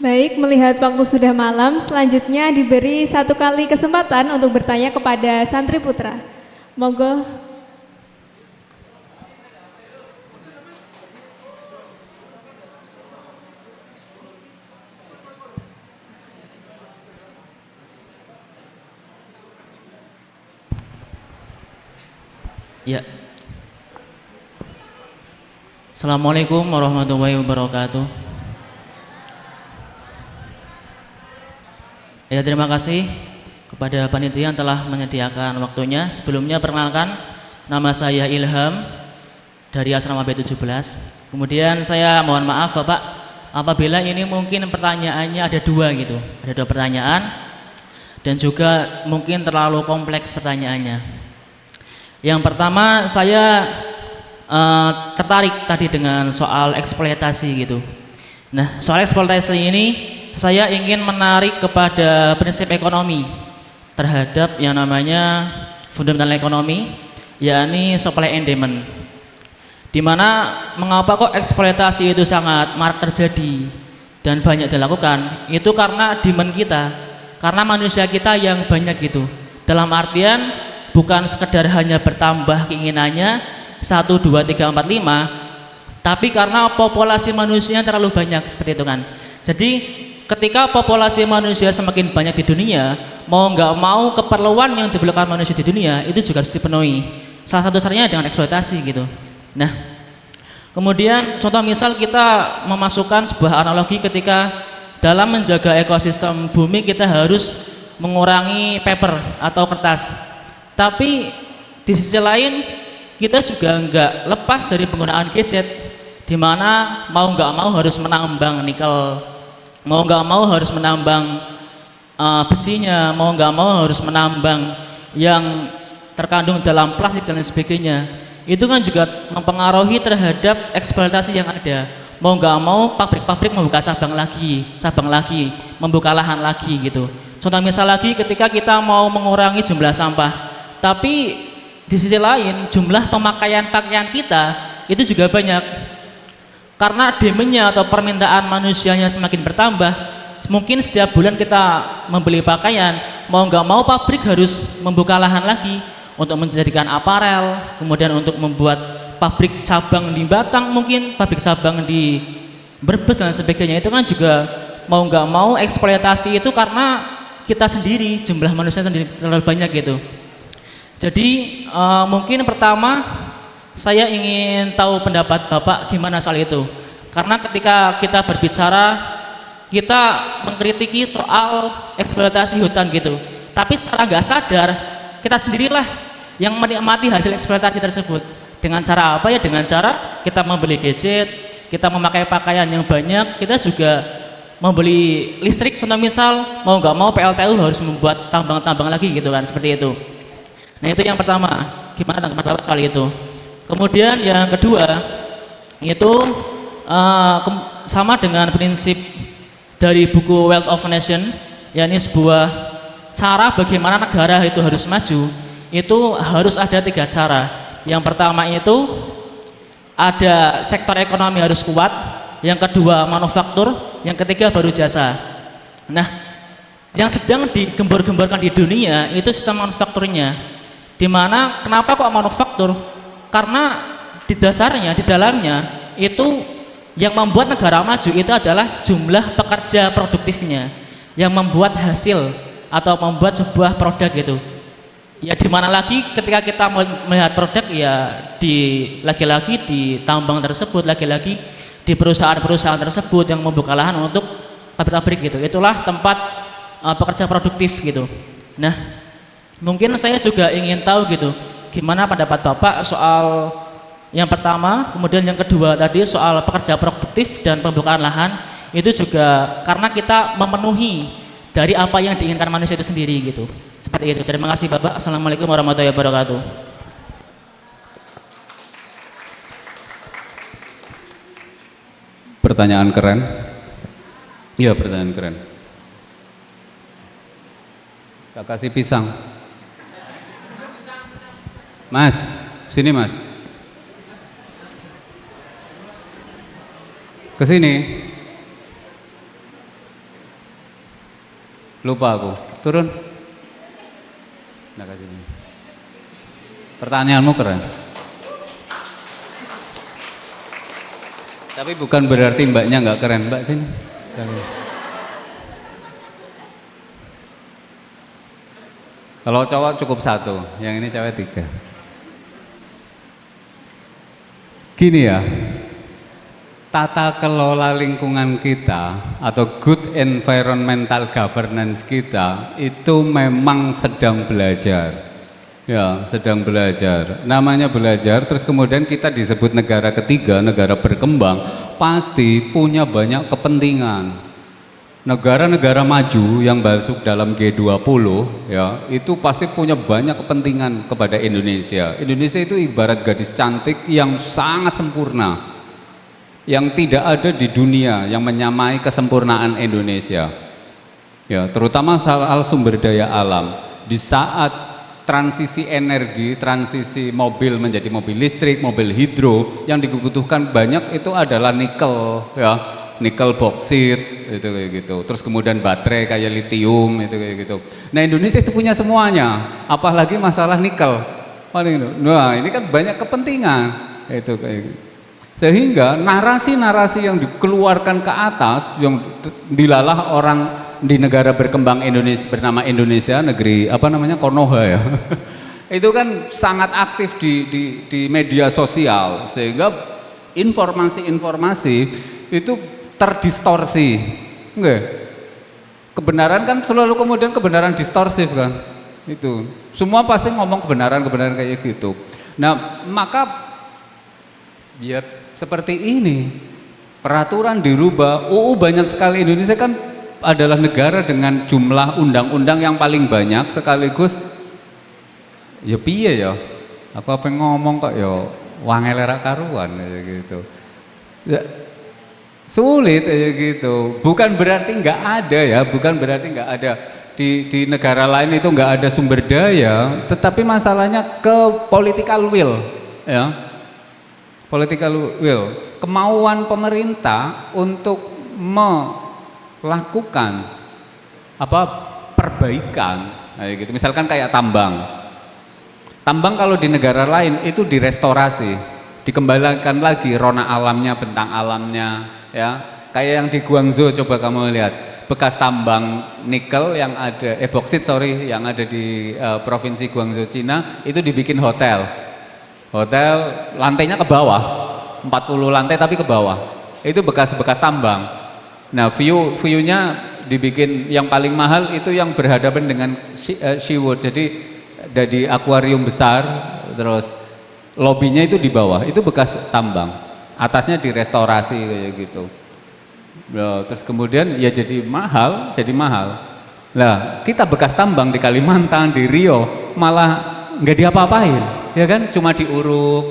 Baik, melihat waktu sudah malam, selanjutnya diberi satu kali kesempatan untuk bertanya kepada santri putra. Monggo. Ya. Assalamualaikum warahmatullahi wabarakatuh. Ya, terima kasih kepada panitia yang telah menyediakan waktunya. Sebelumnya perkenalkan, nama saya Ilham dari asrama B17. Kemudian saya mohon maaf Bapak apabila ini mungkin pertanyaannya ada dua gitu, ada dua pertanyaan dan juga mungkin terlalu kompleks pertanyaannya. Yang pertama saya tertarik tadi dengan soal eksploitasi gitu. Nah, soal eksploitasi ini saya ingin menarik kepada prinsip ekonomi terhadap yang namanya fundamental ekonomi, yakni supply and demand. Dimana mengapa kok eksploitasi itu sangat marak terjadi dan banyak dilakukan, itu karena demand kita, karena manusia kita yang banyak gitu. Dalam artian bukan sekedar hanya bertambah keinginannya 1, 2, 3, 4, 5, tapi karena populasi manusia terlalu banyak, seperti itu kan. Jadi ketika populasi manusia semakin banyak di dunia, mau nggak mau keperluan yang diperlukan manusia di dunia itu juga harus dipenuhi. Salah satu caranya dengan eksploitasi gitu. Nah, kemudian contoh misal kita memasukkan sebuah analogi ketika dalam menjaga ekosistem bumi kita harus mengurangi paper atau kertas. Tapi di sisi lain kita juga nggak lepas dari penggunaan gadget, di mana mau nggak mau harus menambang nikel, mau nggak mau harus menambang besinya, mau nggak mau harus menambang yang terkandung dalam plastik dan sebagainya. itu kan juga mempengaruhi terhadap eksploitasi yang ada. Mau nggak mau pabrik-pabrik membuka cabang lagi, membuka lahan lagi gitu. Contoh misal lagi ketika kita mau mengurangi jumlah sampah, tapi di sisi lain jumlah pemakaian pakaian kita itu juga banyak. Karena demand-nya atau permintaan manusianya semakin bertambah, mungkin setiap bulan kita membeli pakaian, mau nggak mau pabrik harus membuka lahan lagi untuk menjadikan aparel, kemudian untuk membuat pabrik cabang di Batang, mungkin pabrik cabang di Brebes dan sebagainya. Itu kan juga mau nggak mau eksploitasi itu karena kita sendiri, jumlah manusia sendiri terlalu banyak gitu. Jadi mungkin pertama saya ingin tahu pendapat Bapak gimana soal itu. Karena ketika kita berbicara, kita mengkritiki soal eksploitasi hutan gitu, tapi secara nggak sadar kita sendirilah yang menikmati hasil eksploitasi tersebut. Dengan cara apa ya? Dengan cara kita membeli gadget, kita memakai pakaian yang banyak, kita juga membeli listrik. Contoh misal mau nggak mau PLTU harus membuat tambang-tambang lagi gitu kan, seperti itu. Nah itu yang pertama, gimana tanggapan Bapak soal itu? Kemudian yang kedua itu sama dengan prinsip dari buku Wealth of Nation, yakni sebuah cara bagaimana negara itu harus maju. Itu harus ada 3 cara. Yang pertama itu ada sektor ekonomi harus kuat, yang kedua manufaktur, yang ketiga baru jasa. Nah, yang sedang digembor-gemborkan di dunia itu sistem manufakturnya. Dimana kenapa kok manufaktur? Karena di dasarnya, di dalamnya itu yang membuat negara maju itu adalah jumlah pekerja produktifnya yang membuat hasil atau membuat sebuah produk gitu. Ya di mana lagi ketika kita melihat produk ya lagi-lagi di tambang tersebut, lagi-lagi di perusahaan-perusahaan tersebut yang membuka lahan untuk pabrik-pabrik gitu. Itulah tempat pekerja produktif gitu. Nah, mungkin saya juga ingin tahu gitu, gimana pendapat Bapak soal yang pertama, kemudian yang kedua tadi soal pekerja produktif dan pembukaan lahan. Itu juga karena kita memenuhi dari apa yang diinginkan manusia itu sendiri gitu. Seperti itu. Terima kasih Bapak. Assalamualaikum warahmatullahi wabarakatuh. Pertanyaan keren. Iya, pertanyaan keren. Tak kasih pisang. Mas, sini Mas. Ke sini. Lupa aku. Turun. Nah, kasih ini. Pertanyaanmu keren. Tapi bukan berarti mbaknya nggak keren. Mbak sini. Kalau cowok cukup 1, yang ini cewek 3. Gini ya, tata kelola lingkungan kita atau good environmental governance kita itu memang sedang belajar. Ya, sedang belajar. Namanya belajar, terus kemudian kita disebut negara ketiga, negara berkembang, pasti punya banyak kepentingan. Negara-negara maju yang masuk dalam G20 ya, itu pasti punya banyak kepentingan kepada Indonesia. Indonesia itu ibarat gadis cantik yang sangat sempurna, yang tidak ada di dunia yang menyamai kesempurnaan Indonesia. Ya, terutama soal sumber daya alam. Di saat transisi energi, transisi mobil menjadi mobil listrik, mobil hidro, yang dibutuhkan banyak itu adalah nikel ya, nikel boksit itu kayak gitu. Terus kemudian baterai kayak litium itu kayak gitu. Nah, Indonesia itu punya semuanya, apalagi masalah nikel. Nah, ini kan banyak kepentingan itu kayak gitu. Sehingga narasi-narasi yang dikeluarkan ke atas, yang dilalah orang di negara berkembang Indonesia bernama Indonesia, negeri apa namanya, Konoha ya, itu kan sangat aktif di media sosial, sehingga informasi-informasi itu terdistorsi. Enggak, kebenaran kan selalu kemudian kebenaran distorsif kan, itu semua pasti ngomong kebenaran kayak gitu. Nah, maka ya seperti ini, peraturan dirubah, banyak sekali. Indonesia kan adalah negara dengan jumlah undang-undang yang paling banyak, sekaligus ya piye ya, Aku apa ngomong kok yo wangel ra karuan kayak gitu. Ya, sulit kayak gitu. Bukan berarti nggak ada ya, bukan berarti nggak ada di negara lain itu nggak ada sumber daya, tetapi masalahnya ke political will, ya, political will, kemauan pemerintah untuk melakukan apa perbaikan, kayak gitu. Misalkan kayak tambang, kalau di negara lain itu direstorasi, dikembalikan lagi rona alamnya, bentang alamnya, ya, kayak yang di Guangzhou coba kamu lihat. Bekas tambang nikel yang ada, boksit sorry, yang ada di provinsi Guangzhou Cina itu dibikin hotel lantainya ke bawah, 40 lantai tapi ke bawah, itu bekas tambang. Nah view-nya dibikin yang paling mahal itu yang berhadapan dengan seaworld, jadi dari akuarium besar, terus lobbynya itu di bawah, itu bekas tambang, atasnya direstorasi kayak gitu. Nah, terus kemudian ya jadi mahal. Lah kita bekas tambang di Kalimantan, di Rio malah nggak diapa-apain, ya kan? Cuma diuruk,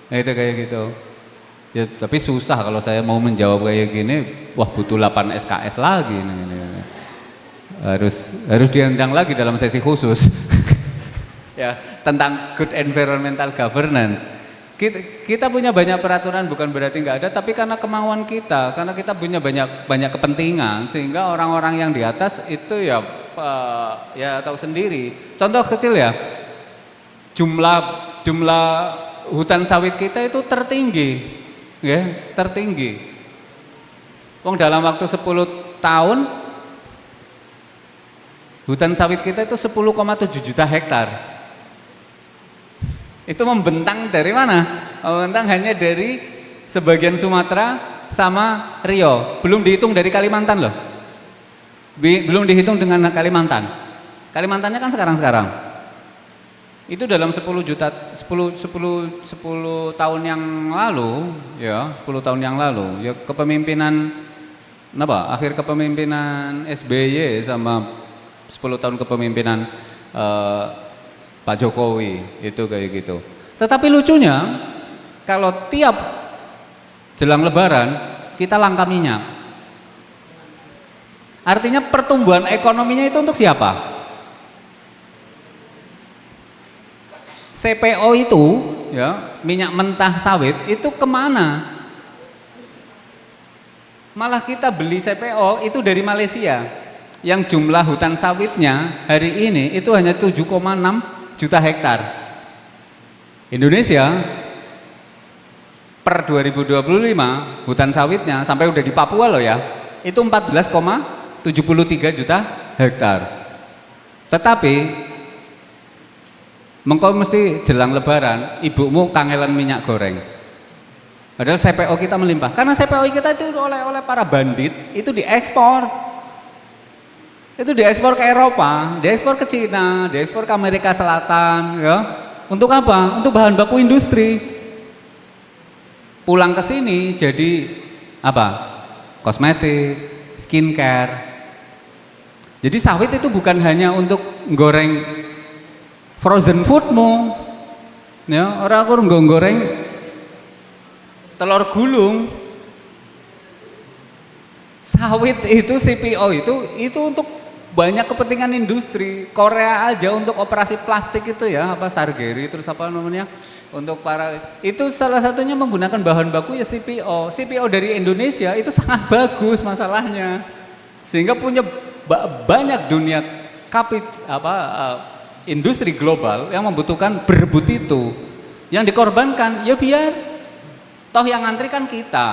itu kayak gitu. Ya tapi susah kalau saya mau menjawab kayak gini, wah butuh 8 SKS lagi. Harus diundang lagi dalam sesi khusus, ya tentang good environmental governance. Kita punya banyak peraturan bukan berarti nggak ada, tapi karena kemauan kita, karena kita punya banyak kepentingan, sehingga orang-orang yang di atas itu ya tahu sendiri. Contoh kecil ya, jumlah hutan sawit kita itu tertinggi, ya tertinggi. Wong dalam waktu 10 tahun hutan sawit kita itu 10,7 juta hektar. Itu membentang dari mana? Membentang hanya dari sebagian Sumatera sama Rio. Belum dihitung dari Kalimantan loh. Belum dihitung dengan Kalimantan. Kalimantannya kan sekarang. Itu dalam 10 tahun yang lalu, ya, 10 tahun yang lalu, ya kepemimpinan akhir kepemimpinan SBY sama 10 tahun kepemimpinan Pak Jokowi itu kayak gitu. Tetapi lucunya kalau tiap jelang Lebaran kita langka minyak. Artinya pertumbuhan ekonominya itu untuk siapa? CPO itu, ya, minyak mentah sawit itu kemana? Malah kita beli CPO itu dari Malaysia, yang jumlah hutan sawitnya hari ini itu hanya 7,6 juta hektar. Indonesia per 2025 hutan sawitnya sampai udah di Papua loh ya, itu 14,73 juta hektar. Tetapi mengko mesti jelang Lebaran ibumu kangelan minyak goreng. Padahal CPO kita melimpah. Karena CPO kita itu oleh para bandit itu diekspor. Itu diekspor ke Eropa, diekspor ke Cina, diekspor ke Amerika Selatan, ya. Untuk apa? Untuk bahan baku industri. Pulang ke sini jadi apa? Kosmetik, skincare. Jadi sawit itu bukan hanya untuk goreng frozen foodmu, ya. Orang aku goreng telur gulung. Sawit itu CPO itu untuk banyak kepentingan industri. Korea aja untuk operasi plastik itu ya, apa Sargeri, terus apa namanya, untuk para itu salah satunya menggunakan bahan baku ya CPO. CPO dari Indonesia itu sangat bagus masalahnya, sehingga punya banyak dunia industri global yang membutuhkan berebut itu. Yang dikorbankan ya biar toh yang ngantri kan kita,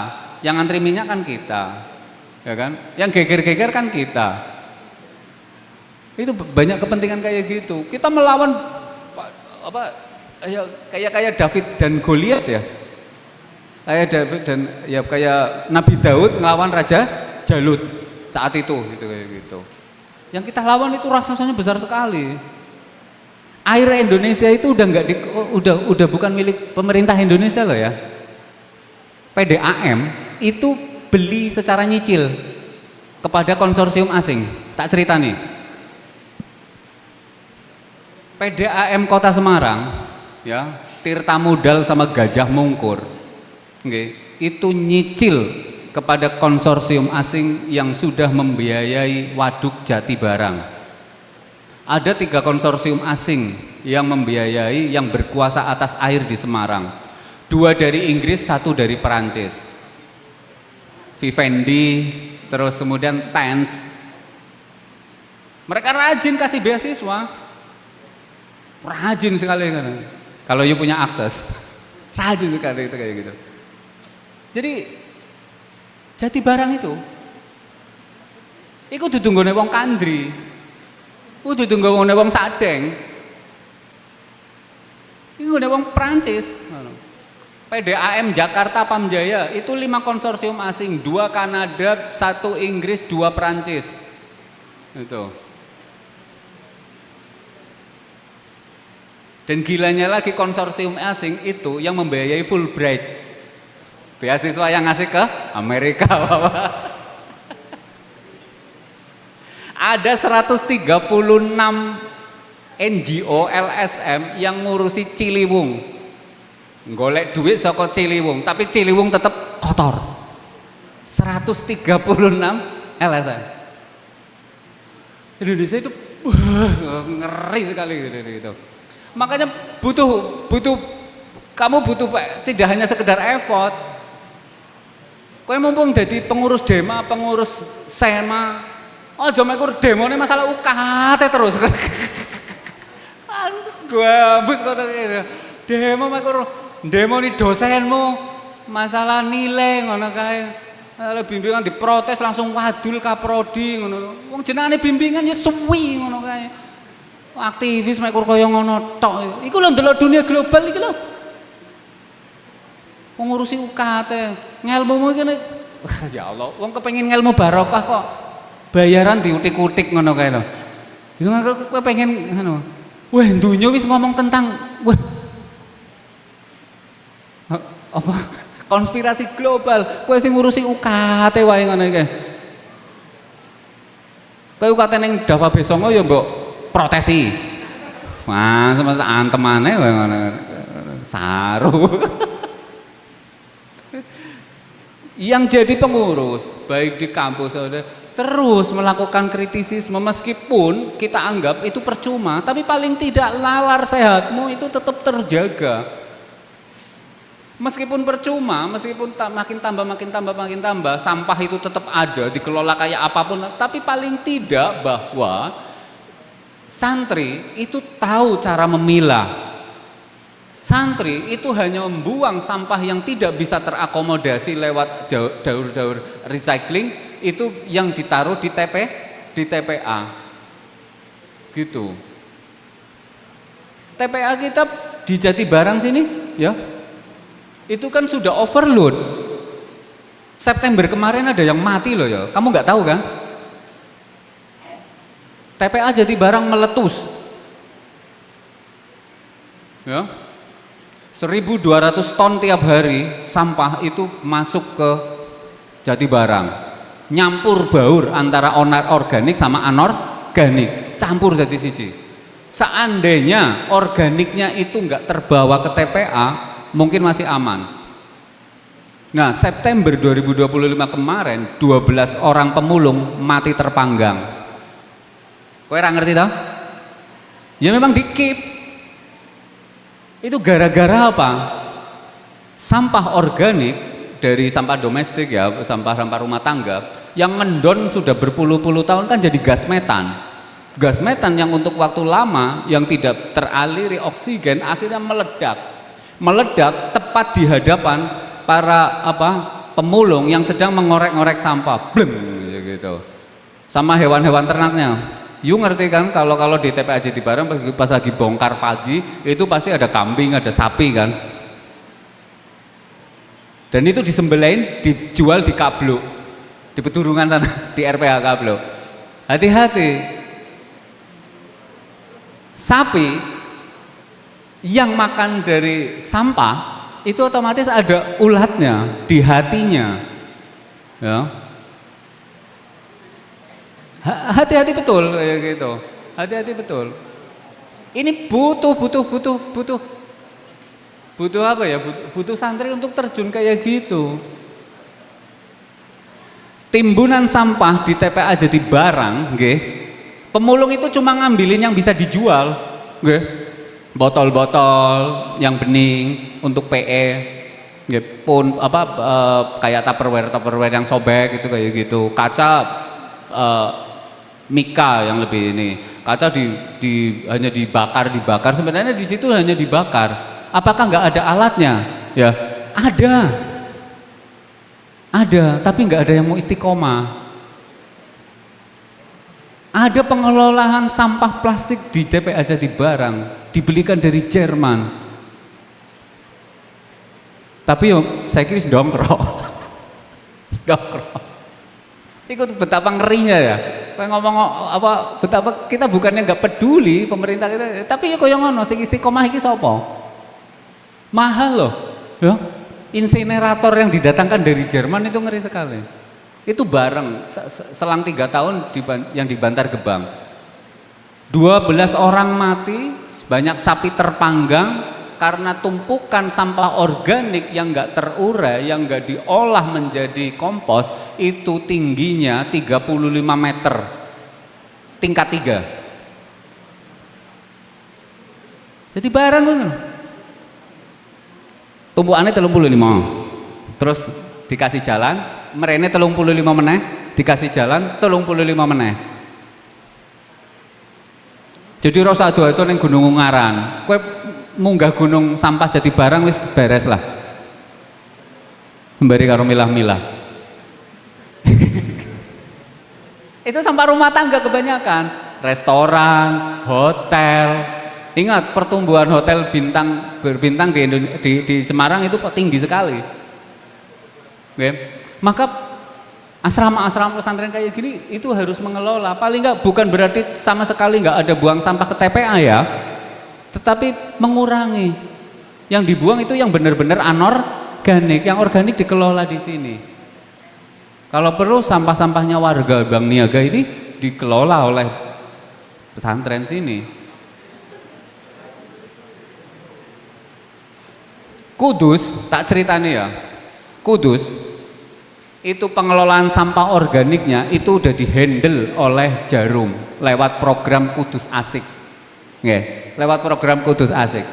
yang ngantri minyak kan kita, ya kan, yang geger-geger kan kita. Itu banyak kepentingan kayak gitu. Kita melawan kayak David dan Goliat ya. Kayak David dan ya kayak Nabi Daud ngelawan Raja Jalut saat itu gitu kayak gitu. Yang kita lawan itu raksasanya besar sekali. Air Indonesia itu udah bukan milik pemerintah Indonesia loh ya. PDAM itu beli secara nyicil kepada konsorsium asing. Tak cerita nih. PDAM Kota Semarang ya, Tirta Modal sama Gajah Mungkur, itu nyicil kepada konsorsium asing yang sudah membiayai Waduk Jatibarang. Ada 3 konsorsium asing yang membiayai, yang berkuasa atas air di Semarang. 2 dari Inggris, 1 dari Perancis. Vivendi, terus kemudian Tens. Mereka rajin kasih beasiswa, rajin sekali kan. Kalau you punya akses, rajin sekali itu kayak gitu. Jadi Jatibarang itu dudu nggone wong Kandri, dudu nggone wong Sadeng, iku nggone wong Prancis. PDAM Jakarta Pamjaya itu 5 konsorsium asing, 2 Kanada, 1 Inggris, 2 Prancis. Itu. Dan gilanya lagi konsorsium asing itu yang membiayai Fulbright, beasiswa yang ngasih ke Amerika. Ada 136 NGO LSM yang ngurusi Ciliwung, golek duit saka Ciliwung, tapi Ciliwung tetap kotor. 136 LSM. Indonesia itu ngeri sekali gitu. Makanya kamu butuh tidak hanya sekedar effort. Kowe mumpung jadi pengurus Dema, pengurus Sema, aja mekur demone masalah UKT terus. Gua bus kok demo mekur demo ni dosenmu masalah nilai ngono kae. Bimbingan diprotes langsung wadul kaprodi ngono. Wong jenengane bimbingan ya suwi ngono kae. Aktivis mekur kaya ngono tok. Iku lho ndelok dunia global iki lho. Pengurusi UKT, ngelmumu iki ya Allah, wong kepengin ngelmu barokah kok bayaran diutik-utik ngono kae lho. Itu kowe pengen ngono. Wah, dunya wis ngomong tentang apa konspirasi global, kowe sing ngurusi UKT wae ngono iki. Kowe UKT ning Dava Besongo ya mbok protesi. Wah, semesta antemane kowe ngono. Saru. Yang jadi pengurus baik di kampus terus melakukan kritisisme meskipun kita anggap itu percuma, tapi paling tidak nalar sehatmu itu tetap terjaga. Meskipun percuma, meskipun makin tambah, sampah itu tetap ada, dikelola kayak apapun, tapi paling tidak bahwa santri itu tahu cara memilah. Santri itu hanya membuang sampah yang tidak bisa terakomodasi lewat daur-daur recycling, itu yang ditaruh di TPA gitu. TPA kita di Jatibarang sini ya, itu kan sudah overload. September kemarin ada yang mati loh ya, kamu nggak tahu kan? TPA Jatibarang meletus ya. 1.200 ton tiap hari sampah itu masuk ke Jatibarang, nyampur baur antara organik sama anorganik, campur jadi siji. Seandainya organiknya itu nggak terbawa ke TPA, mungkin masih aman. Nah, September 2025 kemarin 12 orang pemulung mati terpanggang. Kowe ora ngerti toh? Ya memang dikip. Itu gara-gara apa? Sampah organik dari sampah domestik ya, sampah-sampah rumah tangga yang ngendon sudah berpuluh-puluh tahun kan jadi gas metan. Gas metan yang untuk waktu lama yang tidak teraliri oksigen akhirnya meledak. Meledak tepat di hadapan para pemulung yang sedang mengorek-ngorek sampah. Bleng gitu. Sama hewan-hewan ternaknya. You ngerti kan kalau di TPA Jatibarang pas lagi bongkar pagi itu pasti ada kambing, ada sapi kan. Dan itu disembelih, dijual di Kablo, di Pedurungan sana, di RPH Kablo. Hati-hati. Sapi yang makan dari sampah itu otomatis ada ulatnya di hatinya. Ya. Hati-hati betul kayak gitu. Hati-hati betul. Ini butuh Butuh apa ya? Butuh santri untuk terjun kayak gitu. Timbunan sampah di TPA Jatibarang, nggih. Pemulung itu cuma ngambilin yang bisa dijual, nggih. Botol-botol yang bening untuk PE, nggih. Pun kayak tupperware yang sobek itu kayak gitu. Kaca mika yang lebih ini. Kaca hanya dibakar. Sebenarnya di situ hanya dibakar. Apakah nggak ada alatnya? Ya, ada, tapi nggak ada yang mau istiqomah. Ada pengelolaan sampah plastik di TPA Jatibarang, dibelikan dari Jerman. Tapi saya kira dongkrok. Ikut betapa ngerinya ya. Kayak ngomong betapa kita bukannya nggak peduli pemerintah kita, tapi ya koyo ngono sing istiqomah iki sapa? Mahal loh, ya. Insinerator yang didatangkan dari Jerman itu ngeri sekali. Itu bareng selang 3 tahun yang di Bantar Gebang. 12 orang mati, banyak sapi terpanggang karena tumpukan sampah organik yang nggak terurai, yang nggak diolah menjadi kompos, itu tingginya 35 meter, tingkat 3. Jadi barang kan? Tumpukannya 35, terus dikasih jalan, merene 35 meneh, dikasih jalan 35 meneh. Jadi rasa adu-adu ning Gunung Ungaran, kowe munggah gunung sampah Jatibarang wis beres lah. Sembari karo milah-milah. Itu sampah rumah tangga kebanyakan, restoran, hotel. Ingat, pertumbuhan hotel berbintang di Semarang itu tinggi sekali. Oke. Maka asrama-asrama pesantren kayak gini itu harus mengelola. Paling enggak, bukan berarti sama sekali enggak ada buang sampah ke TPA ya, tetapi mengurangi. Yang dibuang itu yang benar-benar anorganik, yang organik dikelola di sini. Kalau perlu sampah-sampahnya warga Bang Niaga ini dikelola oleh pesantren sini. Kudus, tak ceritanya ya, Kudus itu pengelolaan sampah organiknya itu udah dihandle oleh Jarum lewat program Kudus Asik. Nggih, lewat program Kudus Asik.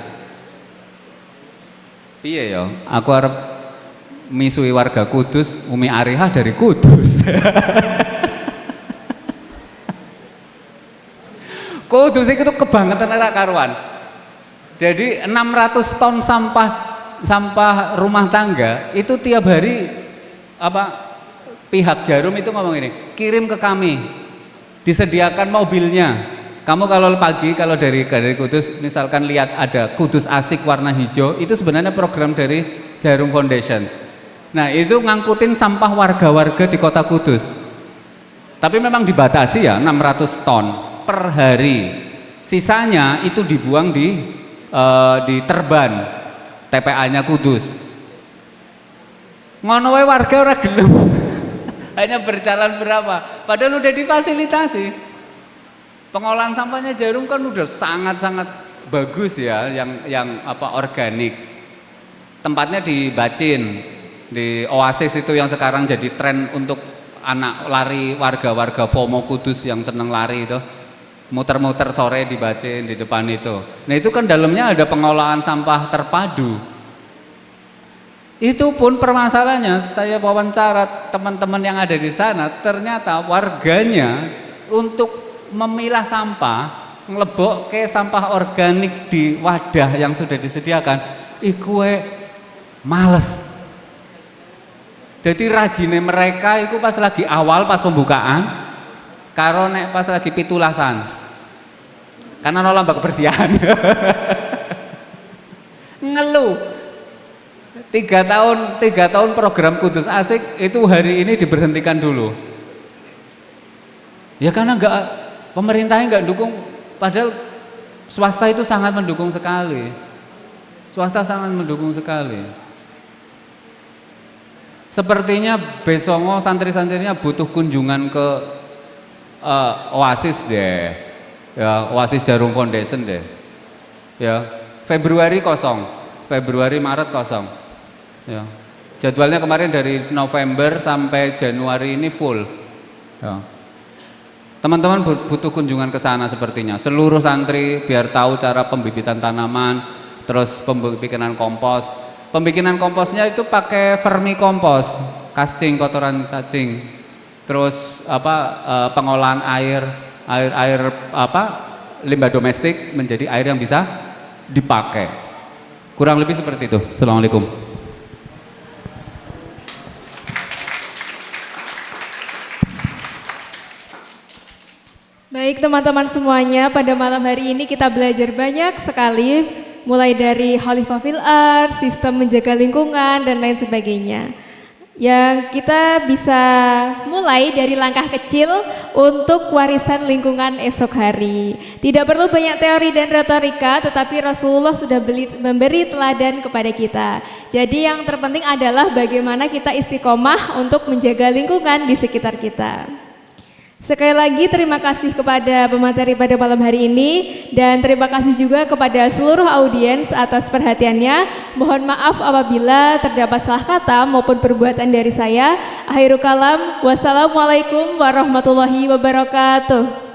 Piye ya, aku arep misui warga Kudus, Umi Ariha dari Kudus. Kudus itu kebangetan ora karuan. Jadi 600 ton sampah rumah tangga itu tiap hari pihak Jarum itu ngomong ini, kirim ke kami, disediakan mobilnya. Kamu kalau pagi kalau dari Kudus misalkan lihat ada Kudus Asik warna hijau, itu sebenarnya program dari Jarum Foundation. Nah itu ngangkutin sampah warga-warga di kota Kudus, tapi memang dibatasi ya 600 ton per hari. Sisanya itu dibuang di Terban, TPA-nya Kudus. Ngono wae warga ora gelem. Hanya berjalan berapa? Padahal udah difasilitasi. Pengolahan sampahnya Jarum kan udah sangat-sangat bagus ya, yang organik. Tempatnya di Bacin, di Oasis itu yang sekarang jadi tren untuk anak lari, warga-warga FOMO Kudus yang seneng lari itu. Muter-muter sore di Bacin di depan itu. Nah itu kan dalamnya ada pengolahan sampah terpadu. Itu pun permasalahannya, saya wawancara teman-teman yang ada di sana, ternyata warganya untuk memilah sampah, ngelebok ke sampah organik di wadah yang sudah disediakan, iku males. Jadi rajine mereka itu pas lagi awal, pas pembukaan, karo nek pas lagi pitulasan. Karena nolak kebersihan. Ngeluh. 3 tahun program Kudus Asik itu hari ini diberhentikan dulu. Ya karena pemerintahnya enggak dukung, padahal swasta itu sangat mendukung sekali. Swasta sangat mendukung sekali. Sepertinya Besongo santri-santrinya butuh kunjungan ke Oasis deh. Ya, Oasis Jarum Foundation deh. Ya, Februari kosong. Februari, Maret kosong. Ya. Jadwalnya kemarin dari November sampai Januari ini full. Ya. Teman-teman butuh kunjungan ke sana sepertinya. Seluruh santri biar tahu cara pembibitan tanaman, terus pembikinan kompos. Pembikinan komposnya itu pakai vermikompos, cacing, kotoran cacing. Terus pengolahan air limbah domestik menjadi air yang bisa dipakai. Kurang lebih seperti itu. Assalamualaikum. Baik teman-teman semuanya, pada malam hari ini kita belajar banyak sekali, mulai dari Khalifah Art, sistem menjaga lingkungan dan lain sebagainya. Yang kita bisa mulai dari langkah kecil untuk warisan lingkungan esok hari. Tidak perlu banyak teori dan retorika, tetapi Rasulullah sudah memberi teladan kepada kita. Jadi yang terpenting adalah bagaimana kita istiqomah untuk menjaga lingkungan di sekitar kita. Sekali lagi terima kasih kepada pemateri pada malam hari ini dan terima kasih juga kepada seluruh audiens atas perhatiannya. Mohon maaf apabila terdapat salah kata maupun perbuatan dari saya. Akhirul kalam, wassalamualaikum warahmatullahi wabarakatuh.